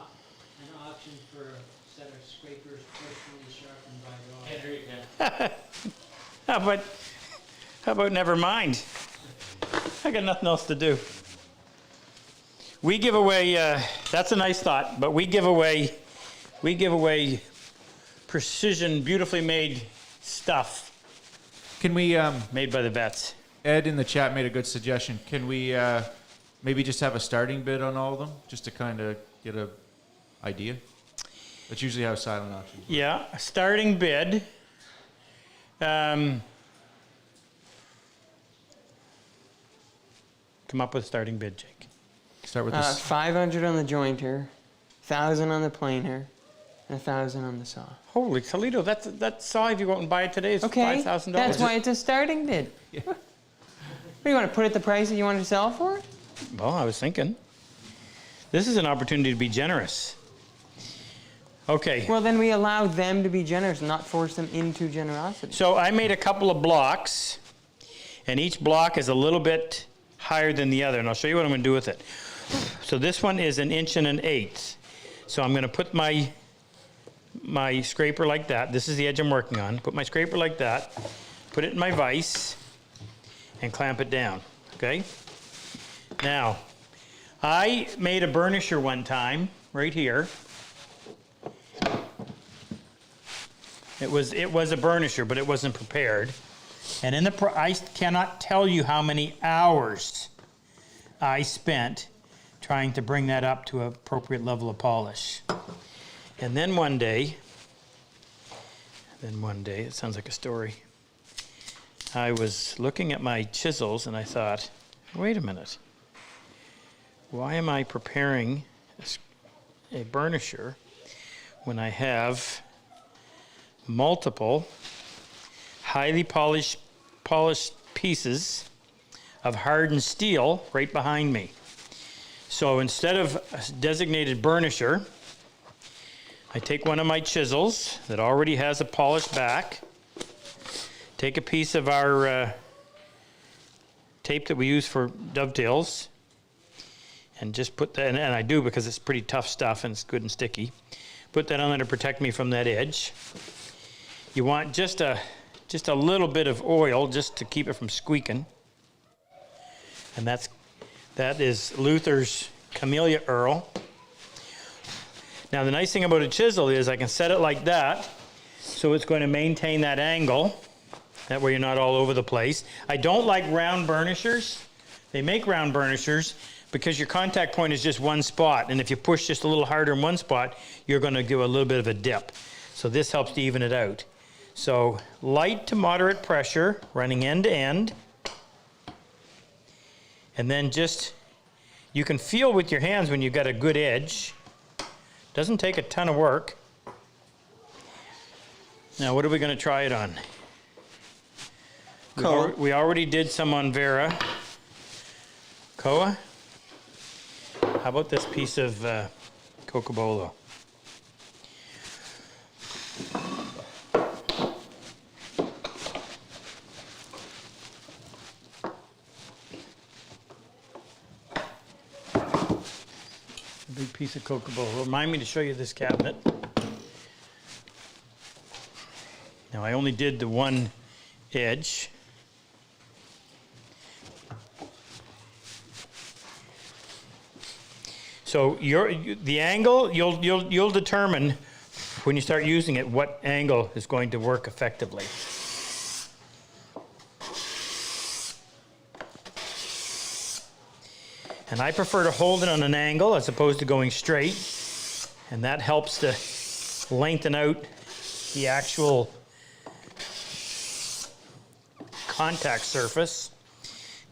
auction for a set of scrapers personally sharpened by God?
How about never mind? I got nothing else to do. We give away, that's a nice thought, but we give away precision, beautifully made stuff
Can we?
made by the vets.
Ed in the chat made a good suggestion. Can we maybe just have a starting bid on all of them, just to kind of get a idea? That's usually how silent auctions.
Yeah, a starting bid. Come up with a starting bid, Jake.
Start with this.
500 on the jointer, 1,000 on the planer, and 1,000 on the saw.
Holy Toledo, that saw, if you go out and buy it today, is
Okay,
$5,000.
that's why it's a starting bid. What do you want to put it the price that you want to sell for?
Well, I was thinking. This is an opportunity to be generous. Okay.
Well, then we allow them to be generous, not force them into generosity.
So I made a couple of blocks, and each block is a little bit higher than the other, and I'll show you what I'm going to do with it. So this one is 1 1/8 inches. So I'm going to put my scraper like that. This is the edge I'm working on. Put my scraper like that, put it in my vise, and clamp it down, okay? Now, I made a burnisher one time, right here. It was a burnisher, but it wasn't prepared. And I cannot tell you how many hours I spent trying to bring that up to an appropriate level of polish. And then one day, it sounds like a story, I was looking at my chisels and I thought, wait a minute, why am I preparing a burnisher when I have multiple highly polished pieces of hardened steel right behind me? So instead of a designated burnisher, I take one of my chisels that already has a polished back, take a piece of our tape that we use for dovetails, and just put that, and I do because it's pretty tough stuff and it's good and sticky. Put that on there to protect me from that edge. You want just a little bit of oil just to keep it from squeaking. And that is Luther's Camellia Earl. Now the nice thing about a chisel is I can set it like that, so it's going to maintain that angle That way you're not all over the place. I don't like round burnishers. They make round burnishers because your contact point is just one spot, and if you push just a little harder in one spot, you're going to give a little bit of a dip. So this helps to even it out. So light to moderate pressure, running end to end. And then just, you can feel with your hands when you've got a good edge. Doesn't take a ton of work. Now what are we going to try it on? We already did some on Vera. Koa? How about this piece of Cocobolo? A big piece of Cocobolo. Remind me to show you this cabinet. Now I only did the one edge. So the angle, you'll determine when you start using it what angle is going to work effectively. And I prefer to hold it on an angle as opposed to going straight, and that helps to lengthen out the actual contact surface.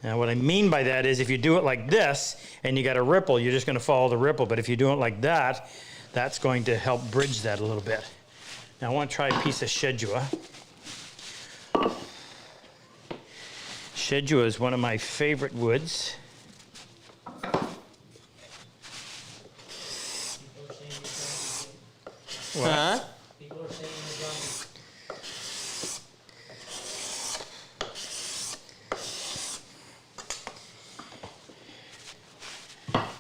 Now what I mean by that is if you do it like this and you got a ripple, you're just going to follow the ripple. But if you do it like that, that's going to help bridge that a little bit. Now I want to try a piece of Shedua. Shedua is one of my favorite woods.
Huh?
People are saying you're drunk.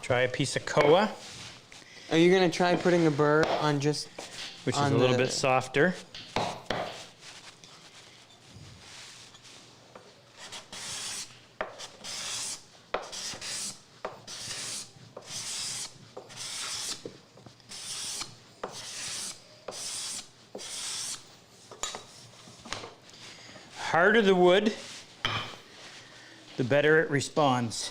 Try a piece of Koa,
Are you gonna try putting a burr on just
which is
on
a little
the-
bit softer. Harder the wood, the better it responds.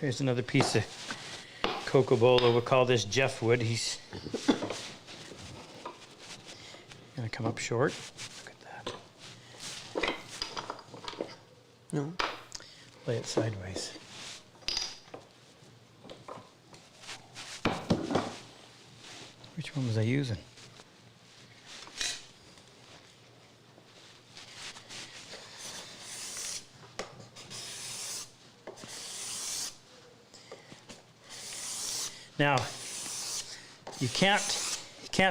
Here's another piece of Cocobolo. We'll call this Jeff wood. He's gonna come up short. Look at that.
No.
Lay it sideways. Which one was I using? Now, you can't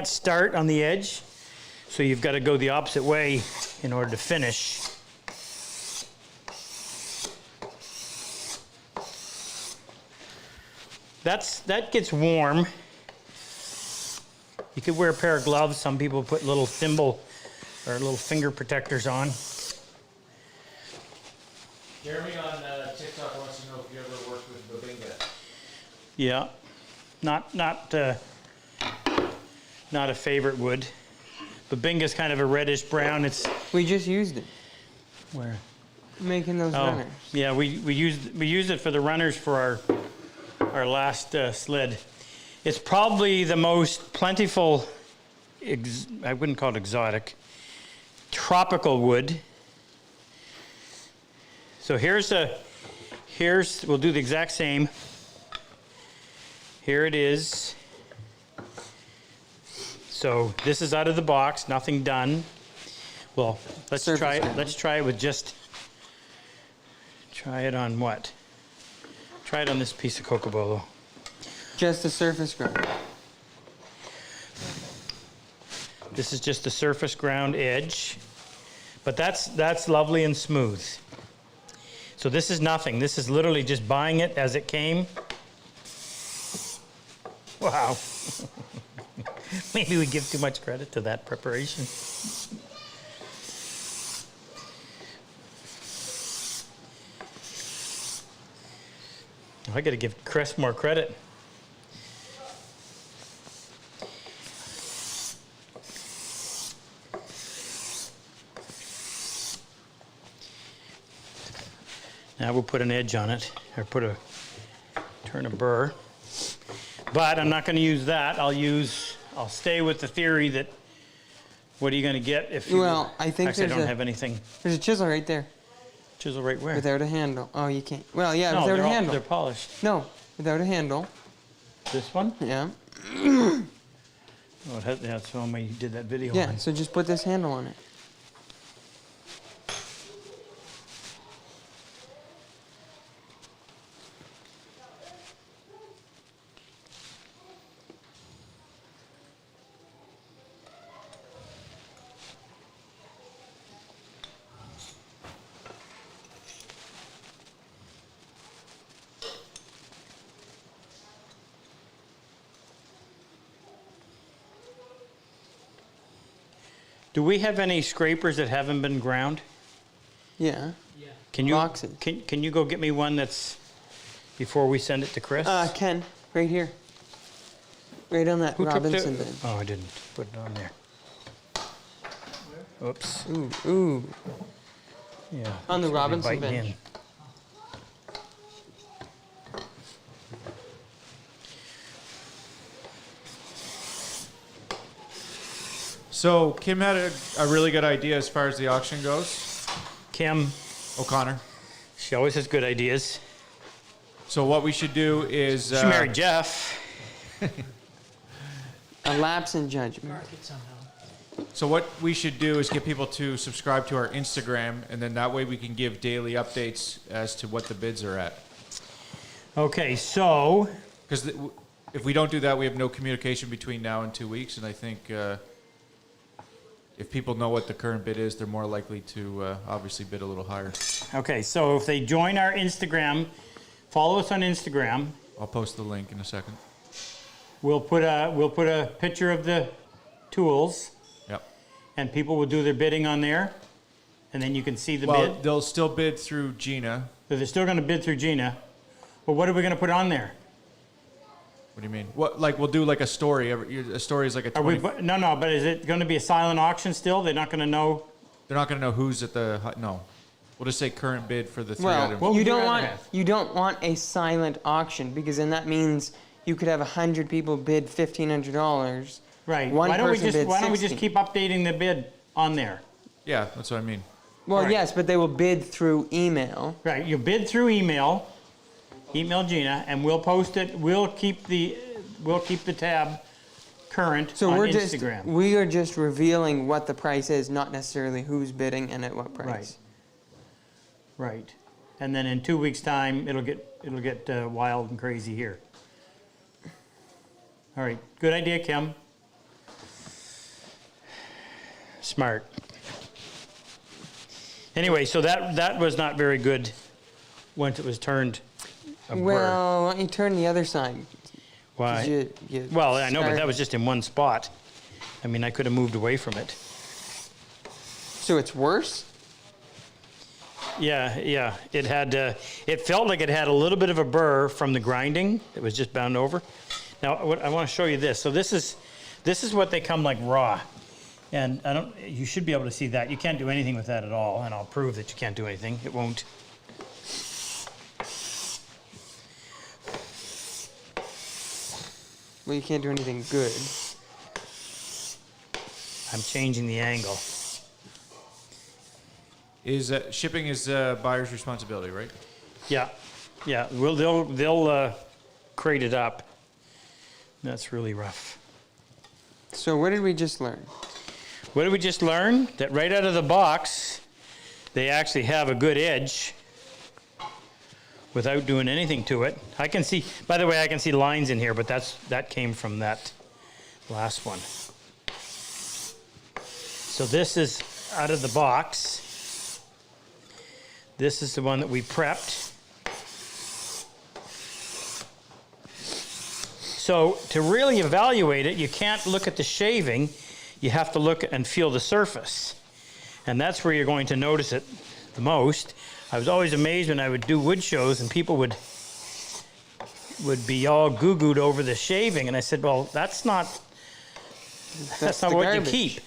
start on the edge, so you've got to go the opposite way in order to finish. That gets warm. You could wear a pair of gloves. Some people put little thimble or little finger protectors on.
Jeremy on TikTok wants to know if you ever worked with Babinga.
Yeah, not a favorite wood. Babinga's kind of a reddish brown. It's
We just used it,
where?
making those
Oh,
runners.
yeah, we used it for the runners for our last sled. It's probably the most plentiful, I wouldn't call it exotic, tropical wood. So we'll do the exact same. Here it is. So this is out of the box, nothing done. Well, let's
Surface
try it.
ground.
Let's try it with try it on what? Try it on this piece of Cocobolo.
Just the surface ground.
This is just the surface ground edge, but that's lovely and smooth. So this is nothing. This is literally just buying it as it came. Wow. Maybe we give too much credit to that preparation. I got to give Chris more credit. Now we'll put an edge on it, or turn a burr. But I'm not going to use that. I'll stay with the theory that what are you going to get if you...
Well, I think
actually, I
there's
don't have anything.
There's a chisel right there.
Chisel right where?
Without a handle. Oh, you can't. Well, yeah,
No,
without a handle.
they're polished.
No, without a handle.
This one?
Yeah.
Oh, that's the one where you did that video
Yeah,
on.
so just put this handle on it.
Do we have any scrapers that haven't been ground?
Yeah.
Yeah.
Can you
Boxes.
can you go get me one that's before we send it to Chris?
Ken, right here. Right on that
Who took
Robinson
the?
bin.
Oh, I didn't put it on there. Oops.
Ooh.
Yeah.
On the
it's gonna be
Robinson
biting
bench.
in.
So Kim had a really good idea as far as the auction goes.
Kim,
O'Connor.
she always has good ideas.
So what we should do is
She married Jeff.
A lapse in judgment.
Market somehow.
So what we should do is get people to subscribe to our Instagram, and then that way we can give daily updates as to what the bids are at.
Okay, so
Because if we don't do that, we have no communication between now and 2 weeks, and I think if people know what the current bid is, they're more likely to obviously bid a little higher.
so if they join our Instagram, follow us on Instagram.
I'll post the link in a second.
We'll put a picture of the tools,
Yep.
and people will do their bidding on there, and then you can see the
Well,
bid.
they'll still bid through Gina.
So they're still going to bid through Gina. But what are we going to put on there?
What do you mean? What, like, we'll do like a story. A story is like a
Are
20.
we? No. But is it going to be a silent auction still? They're not going to know.
They're not going to know who's at the no. We'll just say current bid for the three
Well,
items.
What would
you
you
don't
rather
want
have?
you don't want a silent auction because then that means you could have 100 people bid $1,500.
Right.
One
Why don't we
person
just
bid
Why don't we just
60.
keep updating the bid on there?
Yeah, that's what I mean.
Well,
Right.
yes, but they will bid through email.
Right. You bid through email. Email Gina, and we'll post it. We'll keep the tab current
So
on
we're
Instagram.
just revealing what the price is, not necessarily who's bidding and at what price.
Right. And then in 2 weeks' time, it'll get wild and crazy here. All right. Good idea, Kim. Smart. Anyway, so that was not very good once it was turned a burr.
Well, why don't you turn the other side? 'Cause
Why?
you
Well, I know, but
start-
that was just in one spot. I mean, I could have moved away from it.
So it's worse?
Yeah. It had. It felt like it had a little bit of a burr from the grinding. It was just bound over. Now, I want to show you this. So this is what they come like raw, and I don't. You should be able to see that. You can't do anything with that at all, and I'll prove that you can't do anything. It won't.
Well, you can't do anything good.
I'm changing the angle.
Is shipping is buyer's responsibility, right?
Yeah. Well, they'll crate it up. That's really rough.
So what did we just learn?
What did we just learn? That right out of the box, they actually have a good edge without doing anything to it. I can see, by the way, I can see lines in here, but that came from that last one. So this is out of the box. This is the one that we prepped. So to really evaluate it, you can't look at the shaving. You have to look and feel the surface. And that's where you're going to notice it the most. I was always amazed when I would do wood shows and people would be all goo-gooed over the shaving. And I said, well, that's not
That's
not
the
what
garbage.
you keep.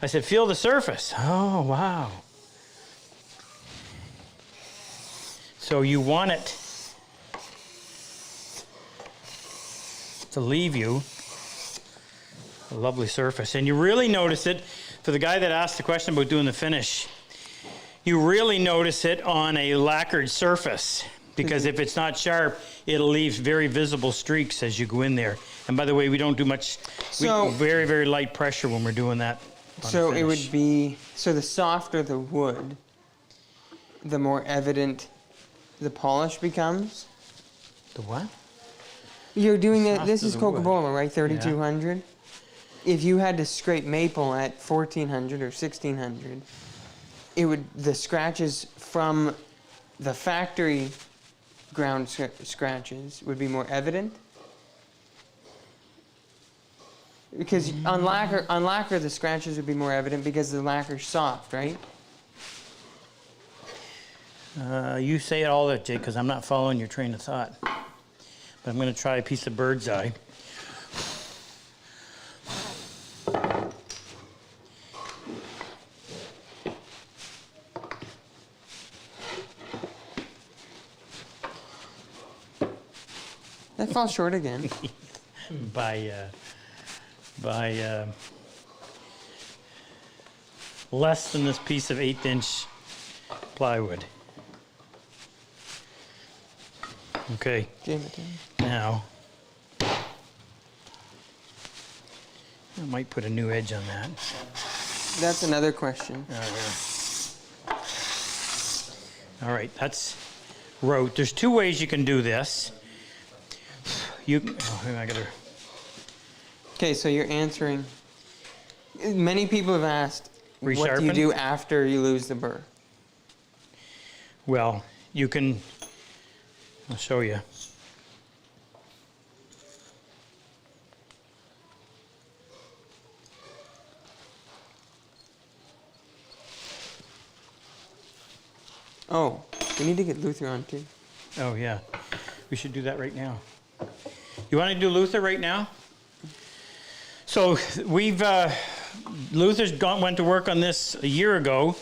I said, feel the surface. Oh, wow. So you want it to leave you a lovely surface. And you really notice it, for the guy that asked the question about doing the finish, you really notice it on a lacquered surface, because if it's not sharp, it'll leave very visible streaks as you go in there. And by the way, we don't do much, very, very light pressure when we're doing that.
So it would be, so the softer the wood, the more evident the polish becomes.
The what?
You're doing it, this
Softer
is
the wood.
Coca-Cola, right? 3200. If you had to scrape maple at 1400 or 1600, it would, the scratches from the factory ground scratches would be more evident. Because on lacquer the scratches would be more evident because the lacquer's soft, right?
You say it all that, Jake, because I'm not following your train of thought. But I'm going to try a piece of bird's eye.
That falls short again.
by less than this piece of 1/8" plywood. Okay,
Jam it down.
now I might put a new edge on that.
That's another question.
All right, that's wrote. There's two ways you can do this. I gotta.
Okay, so you're answering. Many people have asked, what do you
Resharpen?
do after you lose the burr?
Well, you can. I'll show you.
Oh, we need to get Luther on too.
Oh yeah, we should do that right now. You want to do Luther right now? So we've Luther's went to work on this a year ago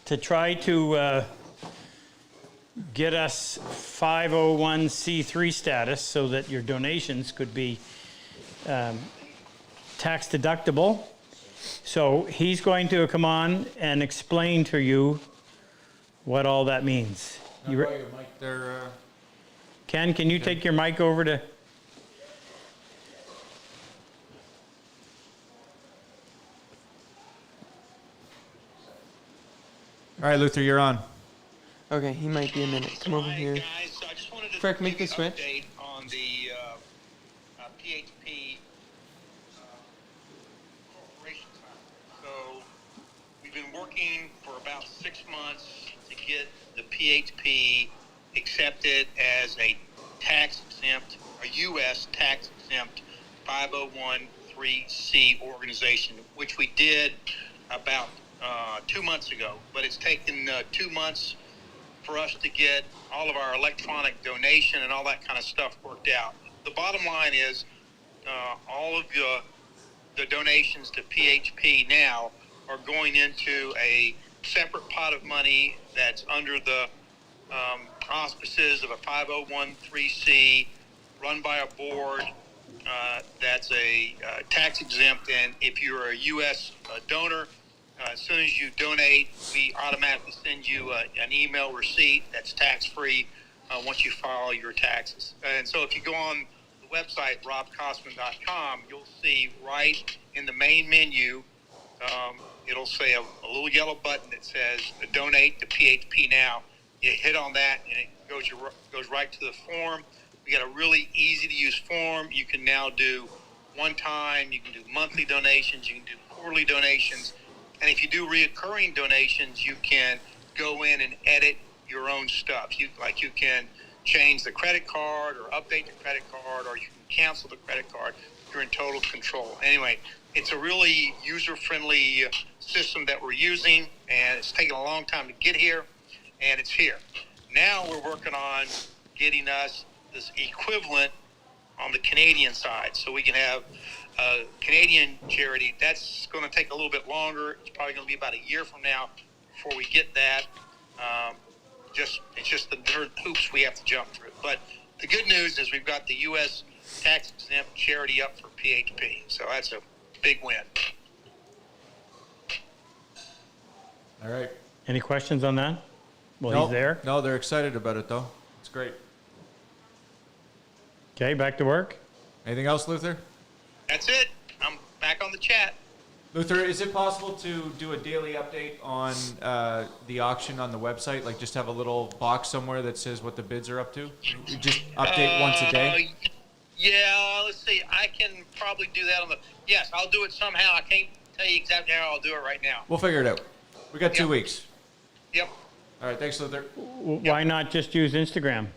to try to get us 501c3 status so that your donations could be tax deductible. So he's going to come on and explain to you what all that means. You
Your mic there,
Ken, can you take your mic over to?
All right, Luther, you're on.
Okay, he might be a minute. Come over here.
Guys, so I just wanted to
Frank, make
give
the
you an
switch.
update on the PHP corporation side. So we've been working for about 6 months to get the PHP accepted as a tax-exempt, or U.S. tax-exempt 501(c)(3) organization, which we did about 2 months ago. But it's taken 2 months for us to get all of our electronic donation and all that kind of stuff worked out. The bottom line is all of the donations to PHP now are going into a separate pot of money that's under the auspices of a 501(c) run by a board that's a tax exempt, and if you're a U.S. Donor, as soon as you donate, we automatically send you an email receipt that's tax-free once you file your taxes. And so if you go on the website, RobCosman.com, you'll see right in the main menu, it'll say a little yellow button that says Donate to PHP Now. You hit on that, and it goes right to the form. We got a really easy-to-use form. You can now do one-time, you can do monthly donations, you can do quarterly donations. And if you do reoccurring donations, you can go in and edit your own stuff. You can change the credit card or update the credit card, or you can cancel the credit card. You're in total control. Anyway, it's a really user-friendly system that we're using, and it's taken a long time to get here, and it's here. Now we're working on getting us this equivalent on the Canadian side, so we can have Canadian charity. That's going to take a little bit longer. It's probably going to be about a year from now before we get that. It's just the hoop hoops we have to jump through. But the good news is we've got the U.S. tax exempt charity up for PHP, so that's a big win.
All right.
Any questions on that? Well,
No,
he's there.
No, they're excited about it, though. It's great.
Okay, back to work.
Anything else, Luther?
That's it. I'm back on the chat.
Luther, is it possible to do a daily update on the auction on the website? Like just have a little box somewhere that says what the bids are up to? Just update once a day?
Yeah, let's see. I can probably do that on the... Yes, I'll do it somehow. I can't tell you exactly how I'll do it right now.
We'll figure it out. We got 2
Yep.
weeks.
Yep.
All right, thanks, Luther.
Why not just use Instagram?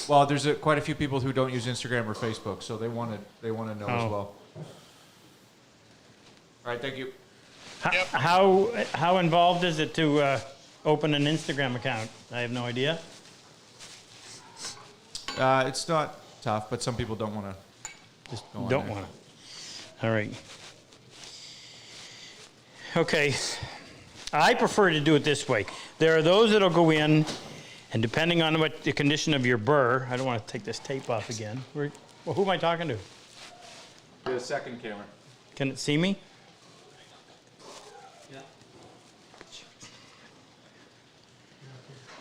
Well, there's quite a few people who don't use Instagram or Facebook, so they want to know as
Oh.
well. All right, thank you.
Yep.
How involved is it to open an Instagram account? I have no idea.
It's not tough, but some people don't want to.
Just
Go on
don't
there.
want to. All right. Okay. I prefer to do it this way. There are those that'll go in, and depending on what the condition of your burr, I don't want to take this tape off again. Well, who am I talking to?
The second camera.
Can it see me?
Yeah.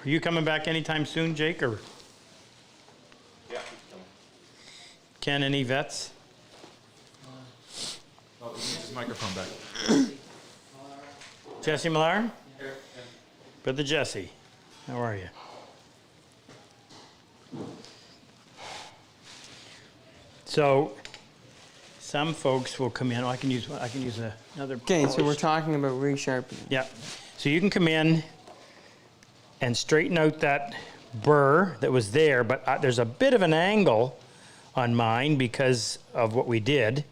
Are you coming back anytime soon, Jake, or
Yeah.
Ken, any vets?
Oh, he needs his microphone back.
Jesse Millar? Brother Jesse, how are you? So, some folks will come in. Oh, I can use another.
Okay, so we're
polish.
talking about resharpening.
Yeah. So you can come in and straighten out that burr that was there, but there's a bit of an angle on mine because of what we did.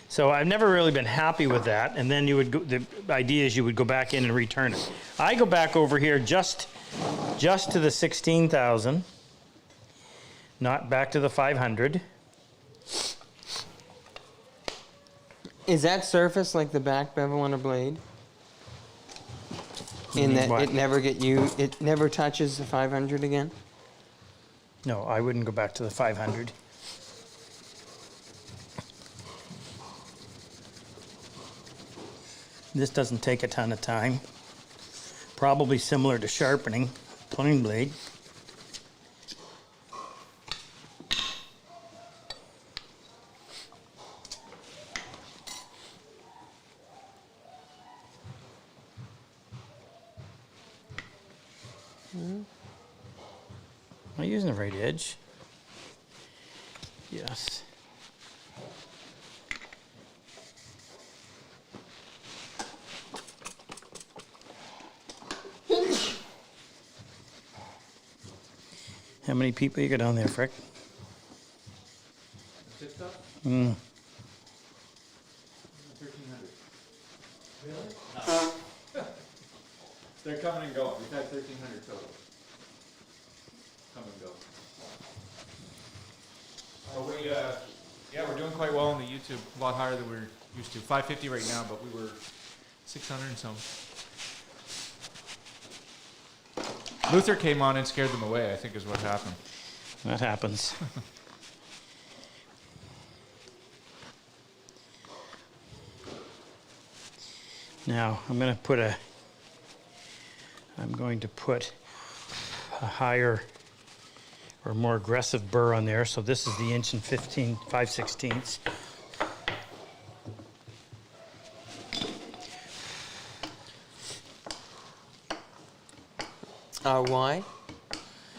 So I've never really been happy with that. And then you would go, the idea is you would go back in and return it. I go back over here just to the 16,000, not back to the 500.
Is that surface like the back bevel on a blade? In that
What?
it never touches the 500 again?
No, I wouldn't go back to the 500. This doesn't take a ton of time. Probably similar to sharpening, plain blade. Am I using the right edge? Yes. How many people you got on there, Frick?
TikTok? 1,300. They're coming and going. We've had 1,300 total. Come and go. Oh, we're doing quite well on the YouTube. A lot higher than we're used to. 550 right now, but we were 600 and some. Luther came on and scared them away, I think is what happened.
That happens. Now, I'm going to put a higher or more aggressive burr on there. So this is the 1 5/16.
Why?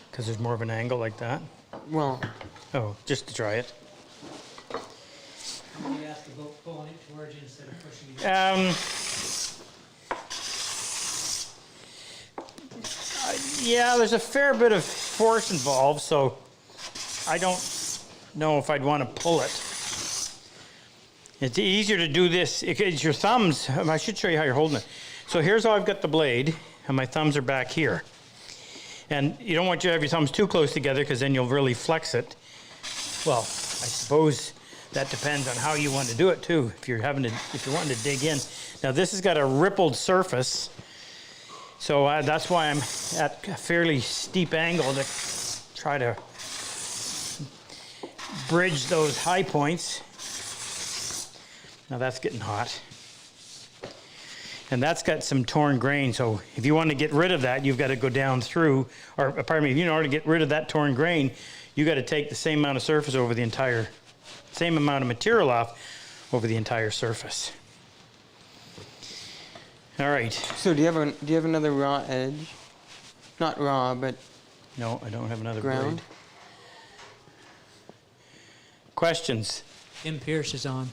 Because there's more of an angle like that.
Well,
Oh, just to try it.
You have to go pulling it towards you instead of pushing it.
Yeah, there's a fair bit of force involved, so I don't know if I'd want to pull it. It's easier to do this. It's your thumbs. I should show you how you're holding it. So here's how I've got the blade, and my thumbs are back here. And you don't want you to have your thumbs too close together because then you'll really flex it. Well, I suppose that depends on how you want to do it too. If you're wanting to dig in. Now this has got a rippled surface, so that's why I'm at a fairly steep angle to try to bridge those high points. Now that's getting hot. And that's got some torn grain, so if you want to get rid of that, you've got to go down through, or pardon me, in order to get rid of that torn grain, you got to take the same amount of surface over the entire, same amount of material off over the entire surface. All right.
So do you have another raw edge? Not raw, but
No, I don't have another
ground.
blade. Questions?
Tim Pierce is on.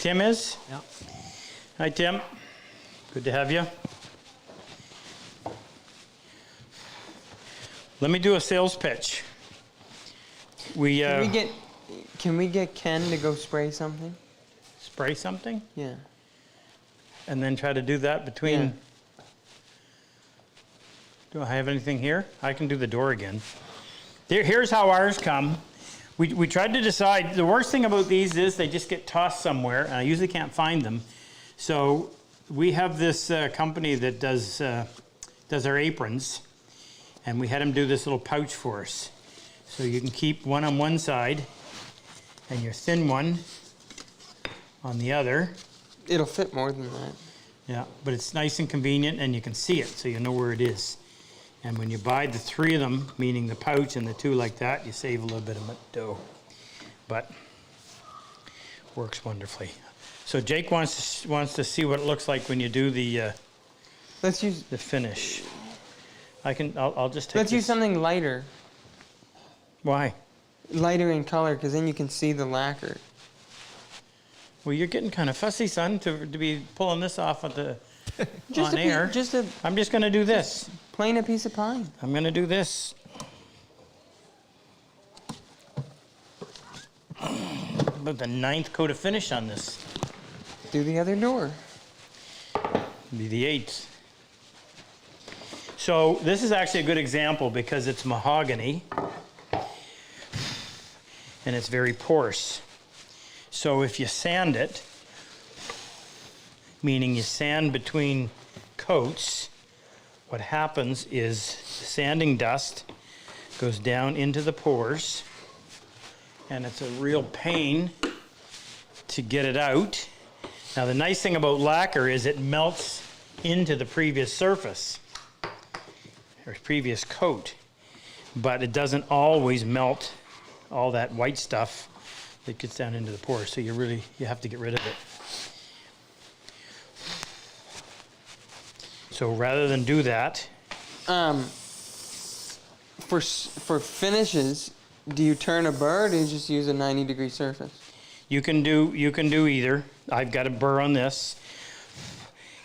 Tim is?
Yeah.
Hi, Tim. Good to have you. Let me do a sales pitch.
Can we get Ken to go spray something?
Spray something
Yeah.
and then try to do that between.
Yeah.
Do I have anything here? I can do the door again. Here's how ours come. We tried to decide. The worst thing about these is they just get tossed somewhere, and I usually can't find them. So we have this company that does our aprons, and we had them do this little pouch for us. So you can keep one on one side, and your thin one on the other.
It'll fit more than that.
Yeah, but it's nice and convenient, and you can see it, so you know where it is. And when you buy the 3 of them, meaning the pouch and the 2 like that, you save a little bit of dough. But works wonderfully. So Jake wants to see what it looks like when you do the
Let's use
finish. I'll just take
let's use
this.
something lighter.
Why?
Lighter in color, because then you can see the lacquer.
Well, you're getting kind of fussy, son, to be pulling this off at the
Just
on air. I'm just going to do this.
plain a piece of pine.
I'm going to do this. About the 9th coat of finish on this.
Do the other door.
Be the 8th. So this is actually a good example because it's mahogany and it's very porous. So if you sand it, meaning you sand between coats, what happens is the sanding dust goes down into the pores, and it's a real pain to get it out. Now the nice thing about lacquer is it melts into the previous surface or previous coat, but it doesn't always melt all that white stuff that gets down into the pores, so you have to get rid of it. So rather than do that,
For finishes, do you turn a burr or do you just use a 90-degree surface?
you can do either. I've got a burr on this,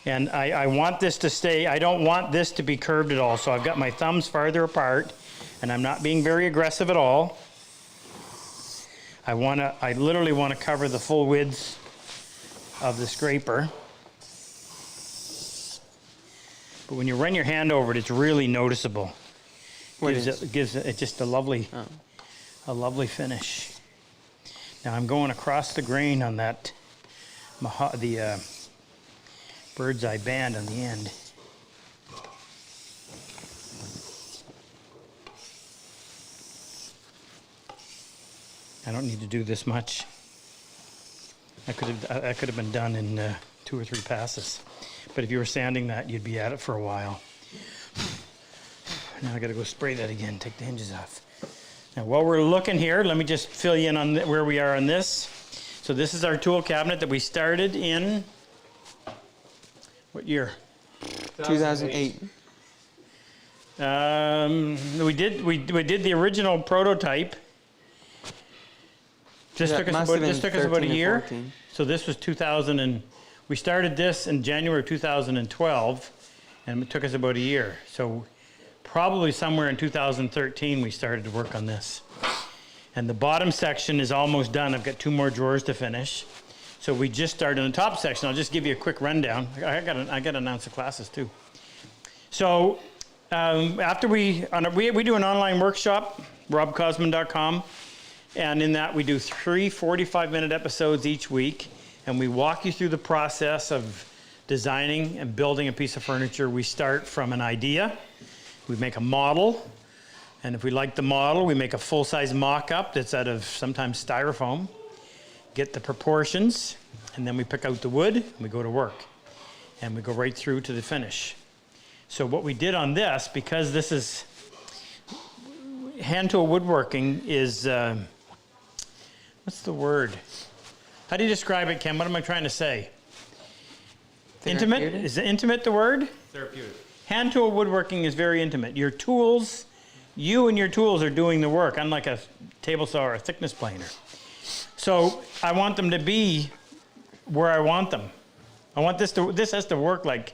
and I want this to stay. I don't want this to be curved at all, so I've got my thumbs farther apart, and I'm not being very aggressive at all. I literally want to cover the full width of the scraper. But when you run your hand over it, it's really noticeable. Gives it just a lovely finish. Now I'm going across the grain on that, the bird's eye band on the end. I don't need to do this much. I could have been done in 2 or 3 passes. But if you were sanding that, you'd be at it for a while. Now I got to go spray that again, take the hinges off. Now while we're looking here, let me just fill you in on where we are on this. So this is our tool cabinet that we started in, what year?
2008.
We did the original prototype. Just took us about a year.
14.
So this was 2000 and we started this in January of 2012, and it took us about a year. So probably somewhere in 2013 we started to work on this. And the bottom section is almost done. I've got 2 more drawers to finish. So we just started on the top section. I'll just give you a quick rundown. I got to announce the classes too. So after we do an online workshop, RobCosman.com, and in that we do 3 45-minute episodes each week, and we walk you through the process of designing and building a piece of furniture. We start from an idea, we make a model, And if we like the model, we make a full-size mock-up that's out of sometimes styrofoam, get the proportions, and then we pick out the wood, and we go to work. And we go right through to the finish. So what we did on this, because this is hand tool woodworking, is what's the word? How do you describe it, Ken? What am I trying to say? Intimate?
Therapeutic?
Is intimate the word?
Therapeutic.
Hand tool woodworking is very intimate. Your tools, you and your tools are doing the work, unlike a table saw or a thickness planer. So I want them to be where I want them. I want this has to work like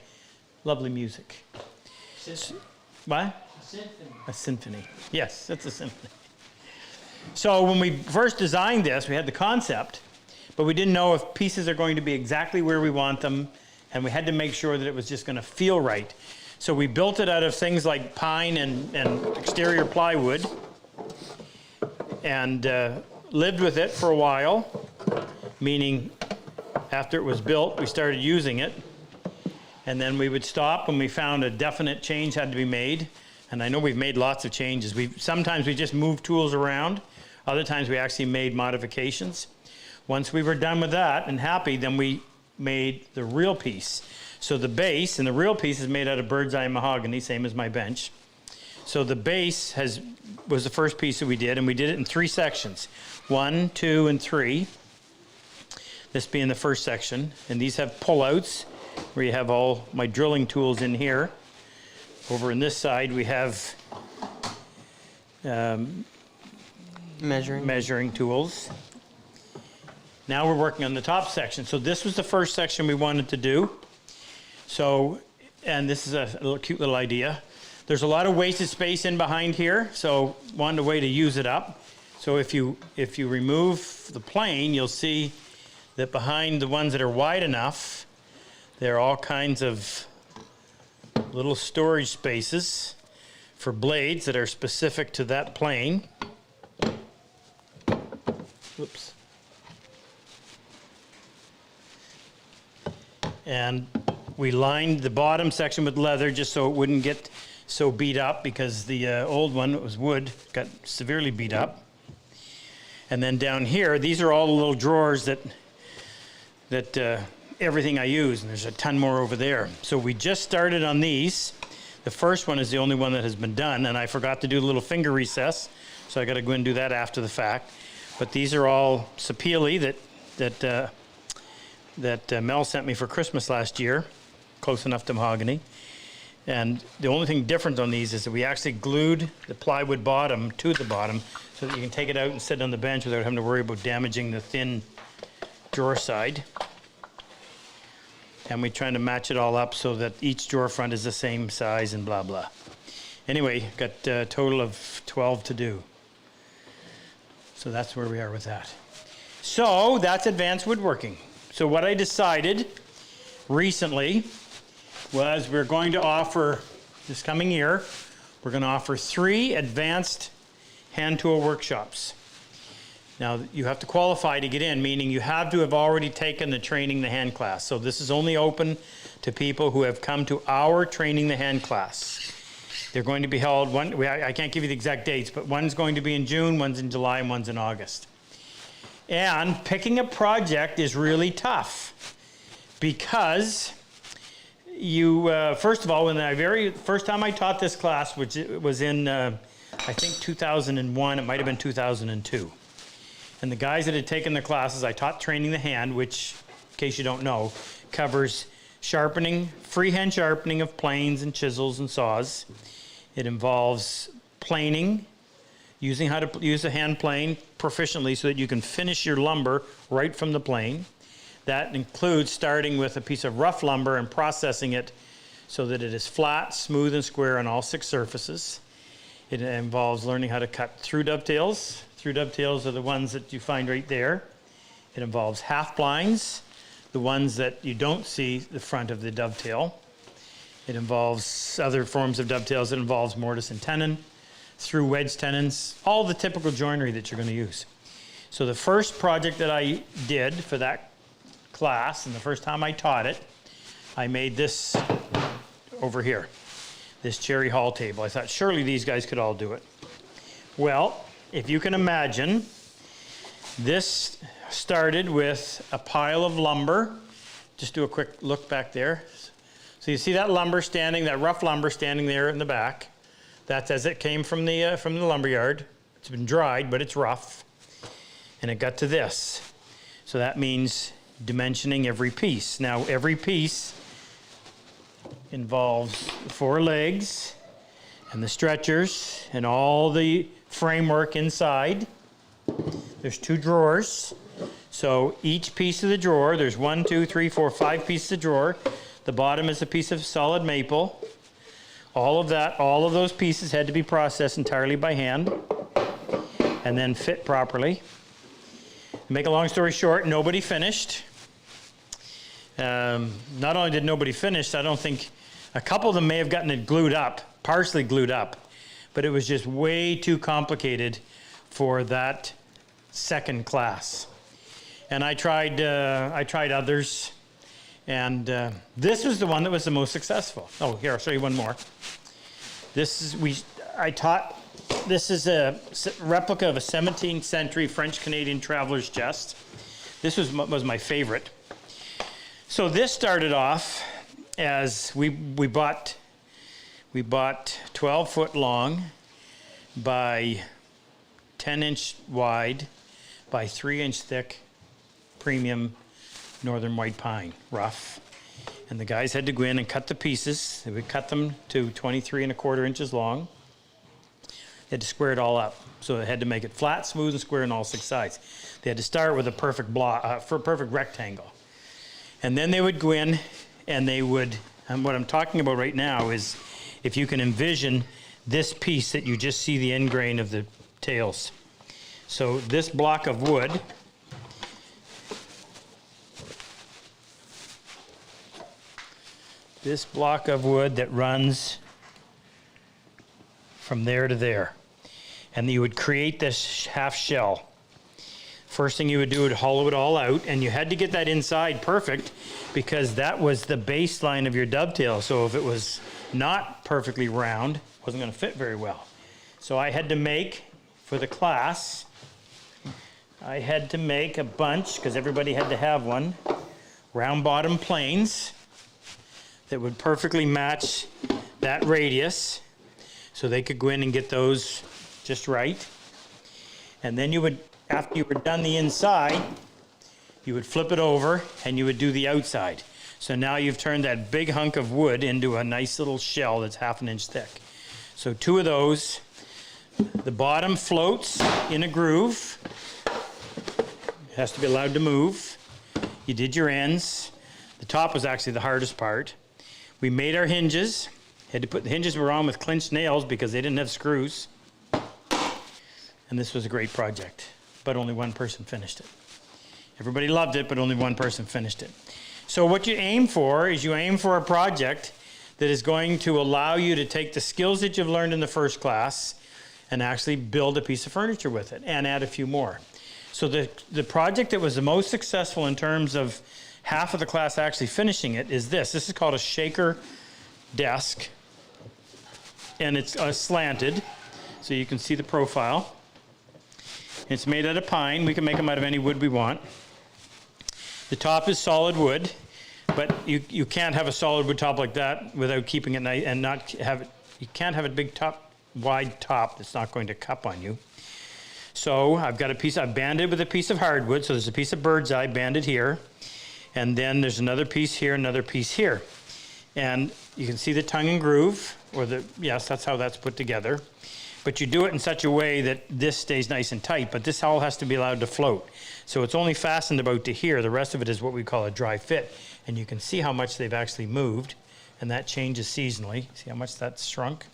lovely music.
Symphony.
What?
A symphony.
A symphony. Yes, it's a symphony. So when we first designed this, we had the concept, but we didn't know if pieces are going to be exactly where we want them, and we had to make sure that it was just going to feel right. So we built it out of things like pine and exterior plywood, and lived with it for a while, meaning after it was built, we started using it. And then we would stop when we found a definite change had to be made. And I know we've made lots of changes. Sometimes we just moved tools around. Other times we actually made modifications. Once we were done with that and happy, then we made the real piece. So the base, and the real piece is made out of bird's eye mahogany, same as my bench. So the base was the first piece that we did, and we did it in 3 sections. 1, 2, and 3. This being the first section. And these have pullouts, where you have all my drilling tools in here. Over on this side, we have measuring tools. Now we're working on the top section. So this was the first section we wanted to do. So, and this is a cute little idea. There's a lot of wasted space in behind here, so wanted a way to use it up. So if you remove the plane, you'll see that behind the ones that are wide enough, there are all kinds of little storage spaces for blades that are specific to that plane. Whoops. And we lined the bottom section with leather just so it wouldn't get so beat up, because the old one, it was wood, got severely beat up. And then down here, these are all the little drawers that everything I use, and there's a ton more over there. So we just started on these. The first one is the only one that has been done, and I forgot to do the little finger recess, so I got to go and do that after the fact. But these are all sapele that Mel sent me for Christmas last year, close enough to mahogany. And the only thing different on these is that we actually glued the plywood bottom to the bottom so that you can take it out and sit on the bench without having to worry about damaging the thin drawer side. And we're trying to match it all up so that each drawer front is the same size and blah, blah. Anyway, got a total of 12 to do. So that's where we are with that. So that's advanced woodworking. So what I decided recently was we're going to offer, this coming year, we're going to offer 3 advanced hand tool workshops. Now, you have to qualify to get in, meaning you have to have already taken the Training the Hand class. So this is only open to people who have come to our Training the Hand class. They're going to be held, I can't give you the exact dates, but one's going to be in June, one's in July, and one's in August. And picking a project is really tough because you, first of all, when the very first time I taught this class, which was in, I think 2001, it might have been 2002. And the guys that had taken the classes, I taught Training the Hand, which, in case you don't know, covers sharpening, freehand sharpening of planes and chisels and saws. It involves planing, using how to use a hand plane proficiently so that you can finish your lumber right from the plane. That includes starting with a piece of rough lumber and processing it so that it is flat, smooth, and square on all 6 surfaces. It involves learning how to cut through dovetails. Through dovetails are the ones that you find right there. It involves half blinds, the ones that you don't see the front of the dovetail. It involves other forms of dovetails. It involves mortise and tenon, through wedge tenons, all the typical joinery that you're going to use. So the first project that I did for that class, and the first time I taught it, I made this over here, this cherry hall table. I thought surely these guys could all do it. Well, if you can imagine, this started with a pile of lumber. Just do a quick look back there. So you see that lumber standing, that rough lumber standing there in the back. That's as it came from the lumber yard. It's been dried, but it's rough. And it got to this. So that means dimensioning every piece. Now, every piece involves 4 legs and the stretchers and all the framework inside. There's 2 drawers. So each piece of the drawer, there's 1, 2, 3, 4, 5 pieces of drawer. The bottom is a piece of solid maple. All of those pieces had to be processed entirely by hand and then fit properly. To make a long story short, nobody finished. Not only did nobody finish, I don't think, a couple of them may have gotten it glued up, partially glued up, but it was just way too complicated for that second class. And I tried others, and this was the one that was the most successful. Oh, here, I'll show you one more. This is a replica of a 17th century French-Canadian traveler's chest. This was my favorite. So this started off as we bought 12-foot long by 10-inch wide by 3-inch thick premium northern white pine, rough. And the guys had to go in and cut the pieces. They would cut them to 23¼ inches long. They had to square it all up. So they had to make it flat, smooth, and square on all 6 sides. They had to start with a perfect perfect rectangle. And then they would go in and they would, and what I'm talking about right now is if you can envision this piece that you just see the end grain of the tails. So this block of wood, that runs from there to there. And you would create this half shell. First thing you would do would hollow it all out, and you had to get that inside perfect because that was the baseline of your dovetail. So if it was not perfectly round, it wasn't going to fit very well. So I had to make, for the class, I had to make a bunch, because everybody had to have one, round bottom planes that would perfectly match that radius so they could go in and get those just right. And then you would, after you were done the inside, you would flip it over and you would do the outside. So now you've turned that big hunk of wood into a nice little shell that's 1/2 inch thick. So 2 of those. The bottom floats in a groove. It has to be allowed to move. You did your ends. The top was actually the hardest part. We made our hinges. Had to put the hinges were on with clinched nails because they didn't have screws. And this was a great project, but only one person finished it. Everybody loved it, but only one person finished it. So what you aim for is you aim for a project that is going to allow you to take the skills that you've learned in the first class and actually build a piece of furniture with it and add a few more. So the project that was the most successful in terms of half of the class actually finishing it is this. This is called a shaker desk, and it's slanted, so you can see the profile. It's made out of pine. We can make them out of any wood we want. The top is solid wood, but you can't have a solid wood top like that without keeping it nice and not have it. You can't have a big top, wide top that's not going to cup on you. So I've got a piece. I've banded with a piece of hardwood. So there's a piece of bird's eye banded here, and then there's another piece here, another piece here, and you can see the tongue and groove, or yes, that's how that's put together. But you do it in such a way that this stays nice and tight, but this all has to be allowed to float. So it's only fastened about to here. The rest of it is what we call a dry fit. And you can see how much they've actually moved, and that changes seasonally. See how much that's shrunk?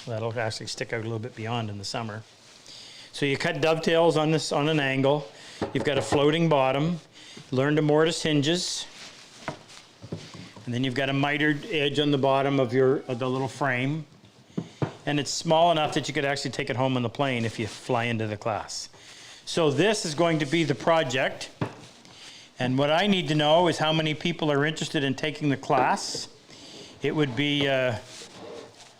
That'll actually stick out a little bit beyond in the summer. So you cut dovetails on this on an angle. You've got a floating bottom. Learn to mortise hinges. And then you've got a mitered edge on the bottom of the little frame. And it's small enough that you could actually take it home on the plane if you fly into the class. So this is going to be the project. And what I need to know is how many people are interested in taking the class. It would be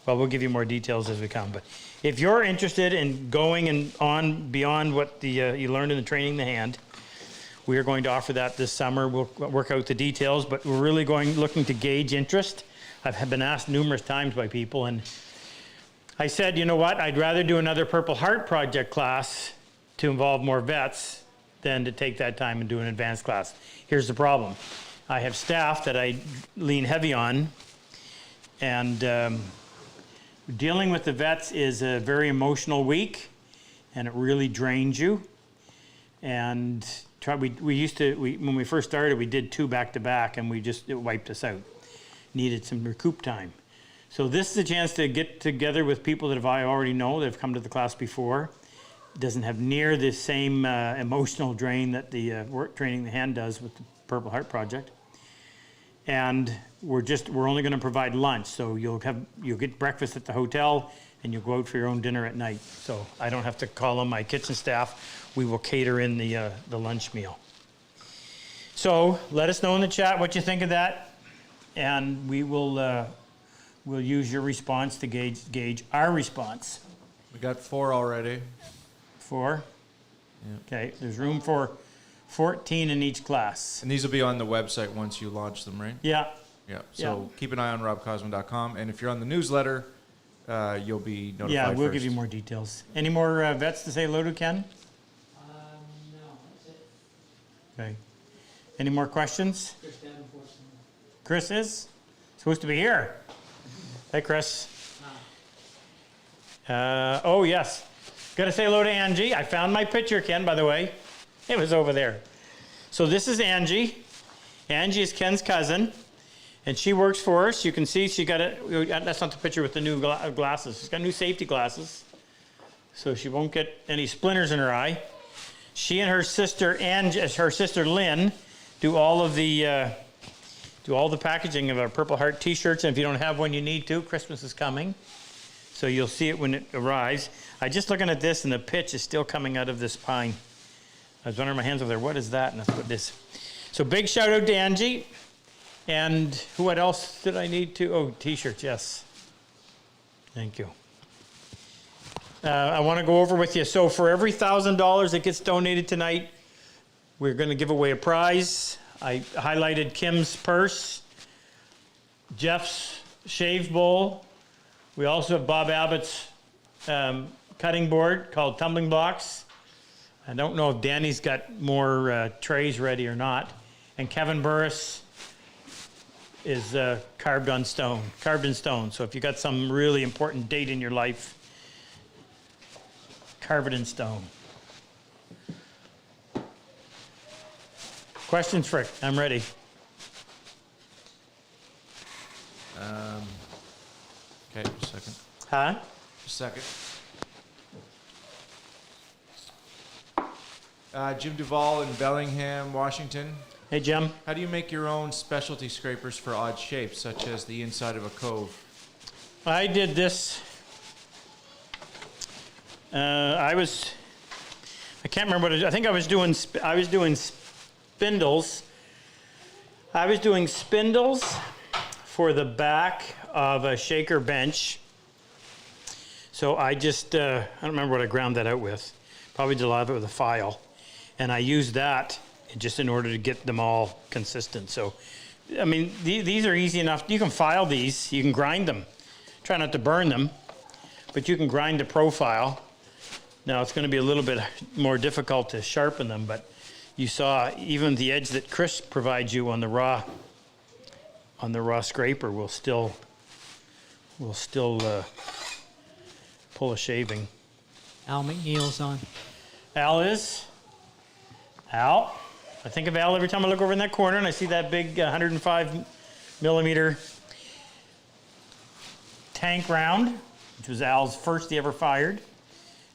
Well, we'll give you more details as we come. But if you're interested in going and on beyond what the you learned in the training the hand, we are going to offer that this summer. We'll work out the details, but we're really looking to gauge interest. I've been asked numerous times by people, and I said, you know what, I'd rather do another Purple Heart Project class to involve more vets than to take that time and do an advanced class. Here's the problem. I have staff that I lean heavy on, and dealing with the vets is a very emotional week, and it really drains you. And when we first started, we did 2 back-to-back, and it wiped us out. Needed some recoup time. So this is a chance to get together with people that I already know that have come to the class before. It doesn't have near the same emotional drain that the work training the hand does with the Purple Heart Project. And we're only going to provide lunch, so you'll get breakfast at the hotel, and you'll go out for your own dinner at night. So I don't have to call on my kitchen staff. We will cater in the lunch meal. So let us know in the chat what you think of that, and we will we'll use your response to gauge our response.
We got 4 already.
4?
Yep.
Okay, there's room for 14 in each class.
And these will be on the website once you launch them, right?
Yeah.
Yeah. So keep an eye on RobCosman.com, and if you're on the newsletter, you'll be notified.
Yeah, we'll
first.
give you more details. Any more vets to say hello to, Ken?
No, that's it.
Okay. Any more questions?
Chris Davenport's in
Chris is supposed to be here. Hey, Chris. Oh, yes. Got to say hello to Angie. I found my picture, Ken, by the way. It was over there. So this is Angie. Angie is Ken's cousin, and she works for us. You can see she got that's not the picture with the new glasses. She's got new safety glasses, so she won't get any splinters in her eye. She and her sister Lynn do all the packaging of our Purple Heart t-shirts, and if you don't have one, you need to. Christmas is coming, so you'll see it when it arrives. I just looking at this, and the pitch is still coming out of this pine. I was wondering, my hands over there, what is that? And that's what it is. So big shout out to Angie. And what else did I need to? Oh, t-shirts, yes. Thank you. I want to go over with you. So for every $1,000 that gets donated tonight, we're going to give away a prize. I highlighted Kim's purse, Jeff's shave bowl. We also have Bob Abbott's cutting board called Tumbling Blocks. I don't know if Danny's got more trays ready or not. And Kevin Burris is carved in stone. So if you got some really important date in your life, carve it in stone. Questions, Frick? I'm ready.
Okay, just a second.
Huh?
Just a second. Jim Duvall in Bellingham, Washington.
Hey, Jim.
How do you make your own specialty scrapers for odd shapes, such as the inside of a cove?
I did this. I can't remember what it is. I think I was doing spindles. I was doing spindles for the back of a shaker bench. So I just, I don't remember what I ground that out with. Probably did a lot of it with a file. And I used that just in order to get them all consistent. So, I mean, these are easy enough. You can file these. You can grind them. Try not to burn them, but you can grind the profile. Now, it's going to be a little bit more difficult to sharpen them, but you saw even the edge that Chris provides you on the raw scraper will still pull a shaving.
Al McNeil's on.
Al is? Al? I think of Al every time I look over in that corner and I see that big 105 millimeter tank round, which was Al's first he ever fired.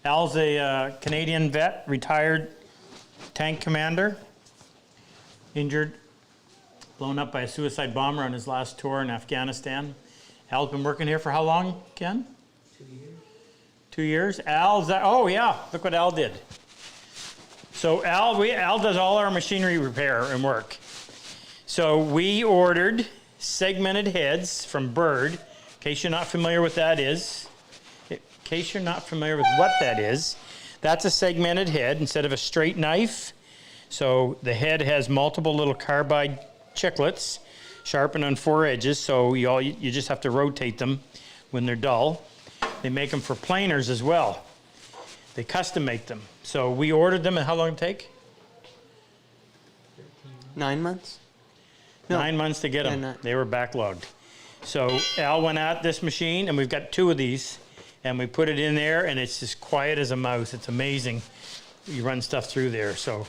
Al's a Canadian vet, retired tank commander, injured, blown up by a suicide bomber on his last tour in Afghanistan. Al's been working here for how long, Ken?
2 years.
2 years. Oh yeah, look what Al did. So Al does all our machinery repair and work. So we ordered segmented heads from Bird, case you're not familiar with that is, in case you're not familiar with what that is, that's a segmented head instead of a straight knife. So the head has multiple little carbide chiclets sharpened on 4 edges, so you just have to rotate them when they're dull. They make them for planers as well. They custom make them. So we ordered them, and how long did it take?
9 months? No.
9 months to get them.
Yeah,
They were backlogged. So Al went at this machine, and we've got 2 of these, and we put it in there, and it's just quiet as a mouse. It's amazing. You run stuff through there. So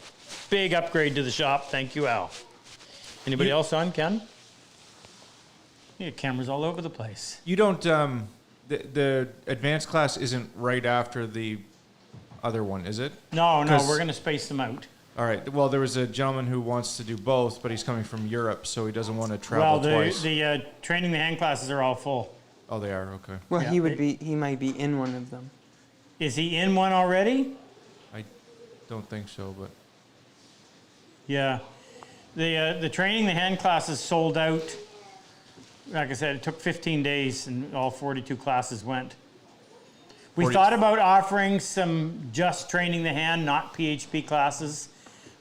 big upgrade to the shop. Thank you, Al. Anybody else on, Ken? You got cameras all over the place.
You don't. The advanced class isn't right after the other one, is it?
No,
'Cause-
we're going to space them out.
All right. Well, there was a gentleman who wants to do both, but he's coming from Europe, so he doesn't want to travel twice.
the training the hand classes are all full.
Oh, they are. Okay.
Well,
Yeah,
he might be in one of them.
Is he in one already?
I don't think so, but
Yeah. The training the hand classes sold out. Like I said, it took 15 days and all 42 classes went. We
40
thought about offering some just training the hand, not PHP classes,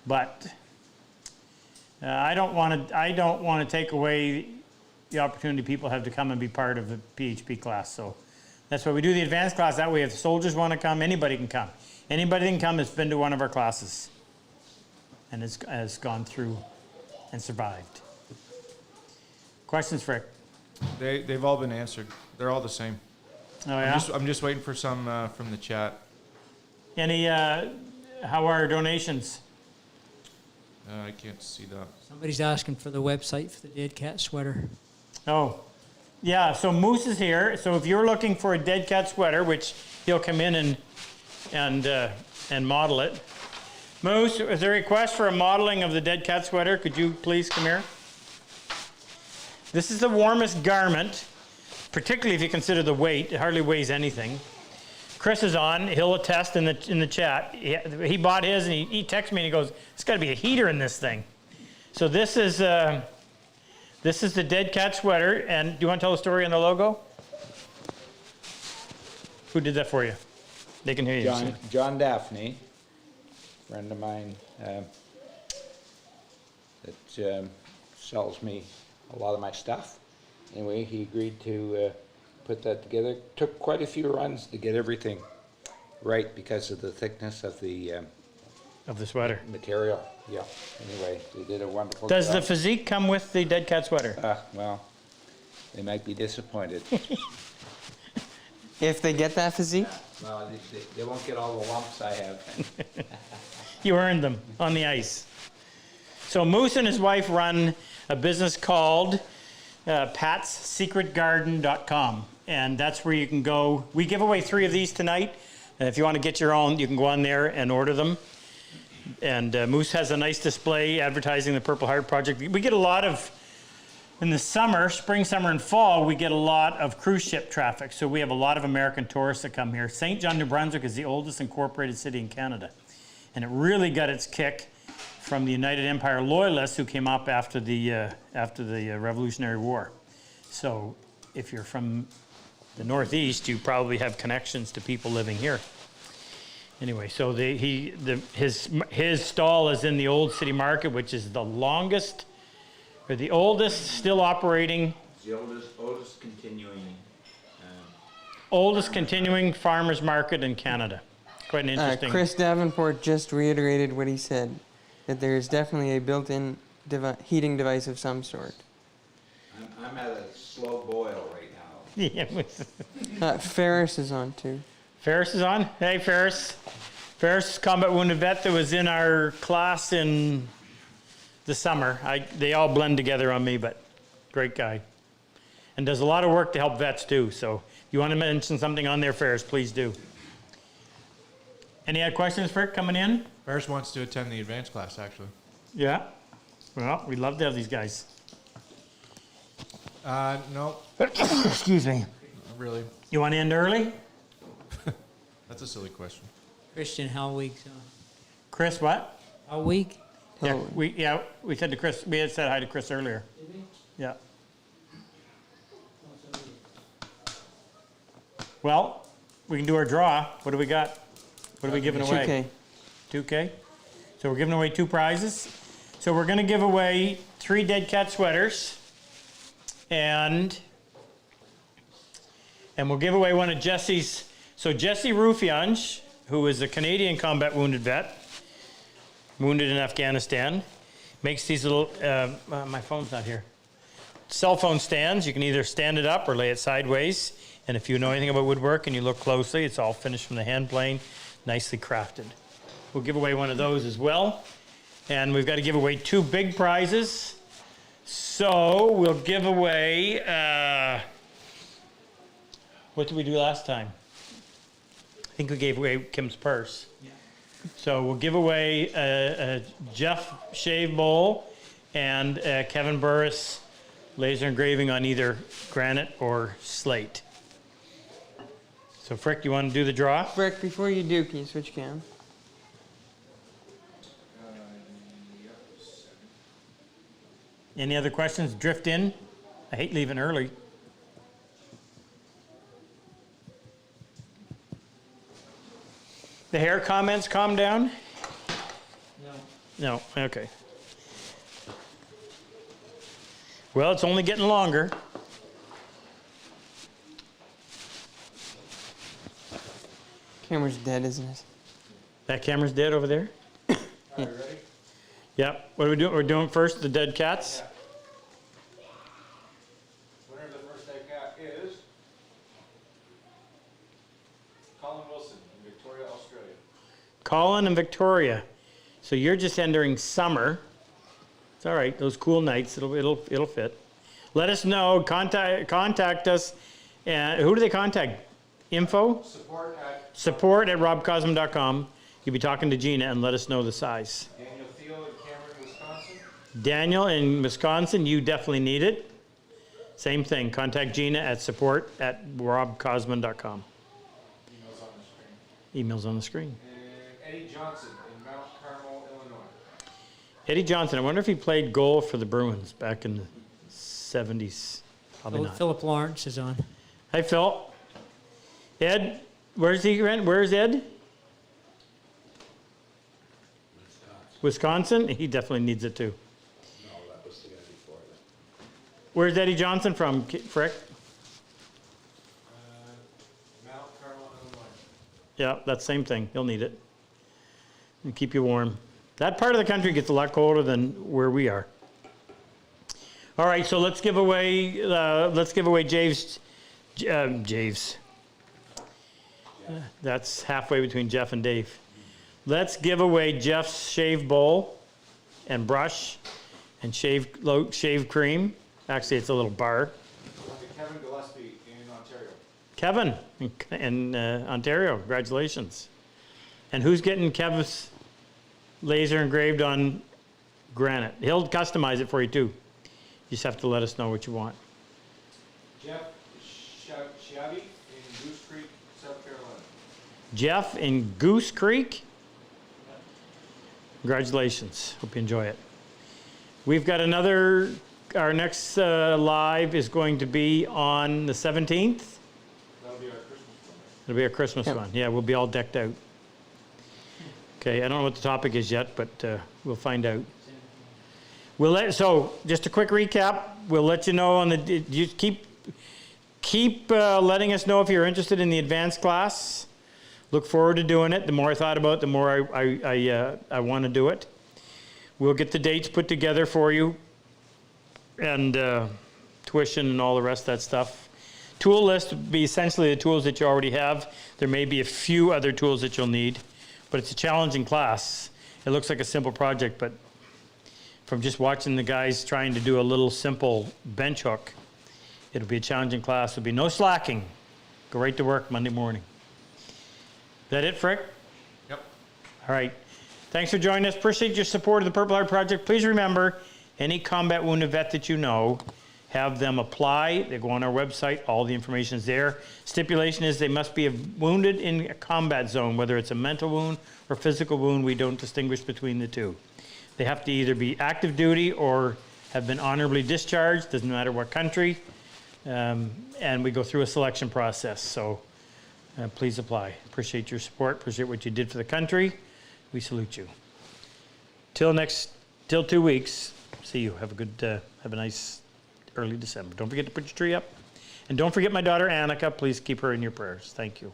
but I don't want to take away the opportunity people have to come and be part of a PHP class. So that's why we do the advanced class. That way, if the soldiers want to come, anybody can come. Anybody can come that's been to one of our classes and has gone through and survived. Questions, Frick?
they've all been answered. They're all the same.
Oh, yeah?
I'm just waiting for some from the chat.
Any, how are donations?
I can't see that.
Somebody's asking for the website for the Dead Cat sweater.
Oh, yeah, so Moose is here. So if you're looking for a Dead Cat sweater, which he'll come in and model it. Moose, is there a request for a modeling of the Dead Cat sweater? Could you please come here? This is the warmest garment, particularly if you consider the weight. It hardly weighs anything. Chris is on. He'll attest in the chat. He bought his, and he texted me, and he goes, "There's got to be a heater in this thing." So this is the Dead Cat sweater. And do you want to tell the story on the logo? Who did that for you? They can hear you.
John Daphne, friend of mine, that sells me a lot of my stuff. Anyway, he agreed to put that together. Took quite a few runs to get everything right because of the thickness of the
sweater.
material. Yeah. Anyway, they did a wonderful
Does
job.
the physique come with the Dead Cat sweater?
Well, they might be disappointed.
If they get that physique,
Well, they won't get all the lumps I have.
You earned them on the ice. So Moose and his wife run a business called patssecretgarden.com, and that's where you can go. We give away 3 of these tonight. If you want to get your own, you can go on there and order them. And Moose has a nice display advertising the Purple Heart Project. We get a lot of, in the summer, spring, summer, and fall, we get a lot of cruise ship traffic. So we have a lot of American tourists that come here. St. John, New Brunswick is the oldest incorporated city in Canada. And it really got its kick from the United Empire Loyalists who came up after the Revolutionary War. So if you're from the Northeast, you probably have connections to people living here. Anyway, so his stall is in the Old City Market, which is the longest, or the oldest still operating,
The oldest
continuing farmers market in Canada. Quite an interesting.
Chris Davenport just reiterated what he said, that there is definitely a built-in heating device of some sort.
I'm at a slow boil right now.
Yeah.
Ferris is on too.
Ferris is on. Hey, Ferris. Ferris, combat wounded vet that was in our class in the summer. They all blend together on me, but great guy. And does a lot of work to help vets too. So if you want to mention something on there, Ferris, please do. Any other questions, Frick, coming in?
Ferris wants to attend the advanced class, actually.
Yeah. Well, we'd love to have these guys.
No,
Excuse me.
not really.
You want to end early?
That's a silly question.
Christian, how week's
Chris, what?
how week?
Oh.
We said to Chris, we had said hi to Chris earlier. Yeah. Well, we can do our draw. What do we got? What are we giving away?
2K.
2K. So we're giving away 2 prizes. So we're going to give away 3 Dead Cat sweaters, and we'll give away one of Jesse's. So Jesse Rufiange, who is a Canadian combat wounded vet, wounded in Afghanistan, makes these little. My phone's not here. Cell phone stands. You can either stand it up or lay it sideways. And if you know anything about woodwork and you look closely, it's all finished from the hand plane, nicely crafted. We'll give away one of those as well. And we've got to give away 2 big prizes. So we'll give away, what did we do last time? I think we gave away Kim's purse. Yeah. So we'll give away a Jeff shave bowl and a Kevin Burris laser engraving on either granite or slate. So Frick, you want to do the draw?
Frick, before you do, can you switch cam?
Any other questions? Drift in. I hate leaving early. The hair comments calm down? No. No, okay. Well, it's only getting longer.
Camera's dead, isn't it?
That camera's dead over there?
Are you ready?
Yep. What are we doing? We're doing first the dead cats.
Yeah. Winner of the first dead cat is Colin Wilson in Victoria, Australia.
Colin and Victoria. So you're just entering summer. It's all right. Those cool nights, it'll fit. Let us know. Contact us. Who do they contact? Info? Support at RobCosman.com. You'll be talking to Gina and let us know the size.
Daniel Thiel in Cameron, Wisconsin.
Daniel in Wisconsin, you definitely need it. Same thing. Contact Gina at support at RobCosman.com.
Emails on the screen.
Emails on the screen.
And Eddie Johnson in Mount Carmel, Illinois.
Eddie Johnson, I wonder if he played goal for the Bruins back in the 70s. Probably not.
Philip Lawrence is on.
Hi, Phil. Ed, where's he? Where's Ed? Wisconsin? He definitely needs it too.
No, that was the guy before that.
Where's Eddie Johnson from, Frick?
Mount Carmel, Illinois.
Yeah, that same thing. He'll need it. And keep you warm. That part of the country gets a lot colder than where we are. All right, so let's give away Javes. That's halfway between Jeff and Dave. Let's give away Jeff's shave bowl and brush and shave cream. Actually, it's a little bar.
Kevin Gillespie in Ontario.
Kevin in Ontario, congratulations. And who's getting Kev's laser engraved on granite? He'll customize it for you too. You just have to let us know what you want.
Jeff Chiavi in Goose Creek, South Carolina.
Jeff in Goose Creek. Congratulations. Hope you enjoy it. We've got our next live is going to be on the 17th.
That'll be our Christmas one.
It'll be our Christmas one. Yeah, we'll be all decked out. Okay, I don't know what the topic is yet, but we'll find out. So just a quick recap. We'll let you know on the. You keep letting us know if you're interested in the advanced class. Look forward to doing it. The more I thought about it, the more I want to do it. We'll get the dates put together for you, and tuition and all the rest of that stuff. Tool list would be essentially the tools that you already have. There may be a few other tools that you'll need, but it's a challenging class. It looks like a simple project, but from just watching the guys trying to do a little simple bench hook, it'll be a challenging class. There'll be no slacking. Go right to work Monday morning. Is that it, Frick?
Yep.
All right. Thanks for joining us. Appreciate your support of the Purple Heart Project. Please remember, any combat wounded vet that you know, have them apply. They go on our website. All the information is there. Stipulation is they must be wounded in a combat zone, whether it's a mental wound or physical wound. We don't distinguish between the two. They have to either be active duty or have been honorably discharged. Doesn't matter what country. And we go through a selection process. So please apply. Appreciate your support. Appreciate what you did for the country. We salute you. Till 2 weeks. See you. Have a nice early December. Don't forget to put your tree up. And don't forget my daughter Annika. Please keep her in your prayers. Thank you.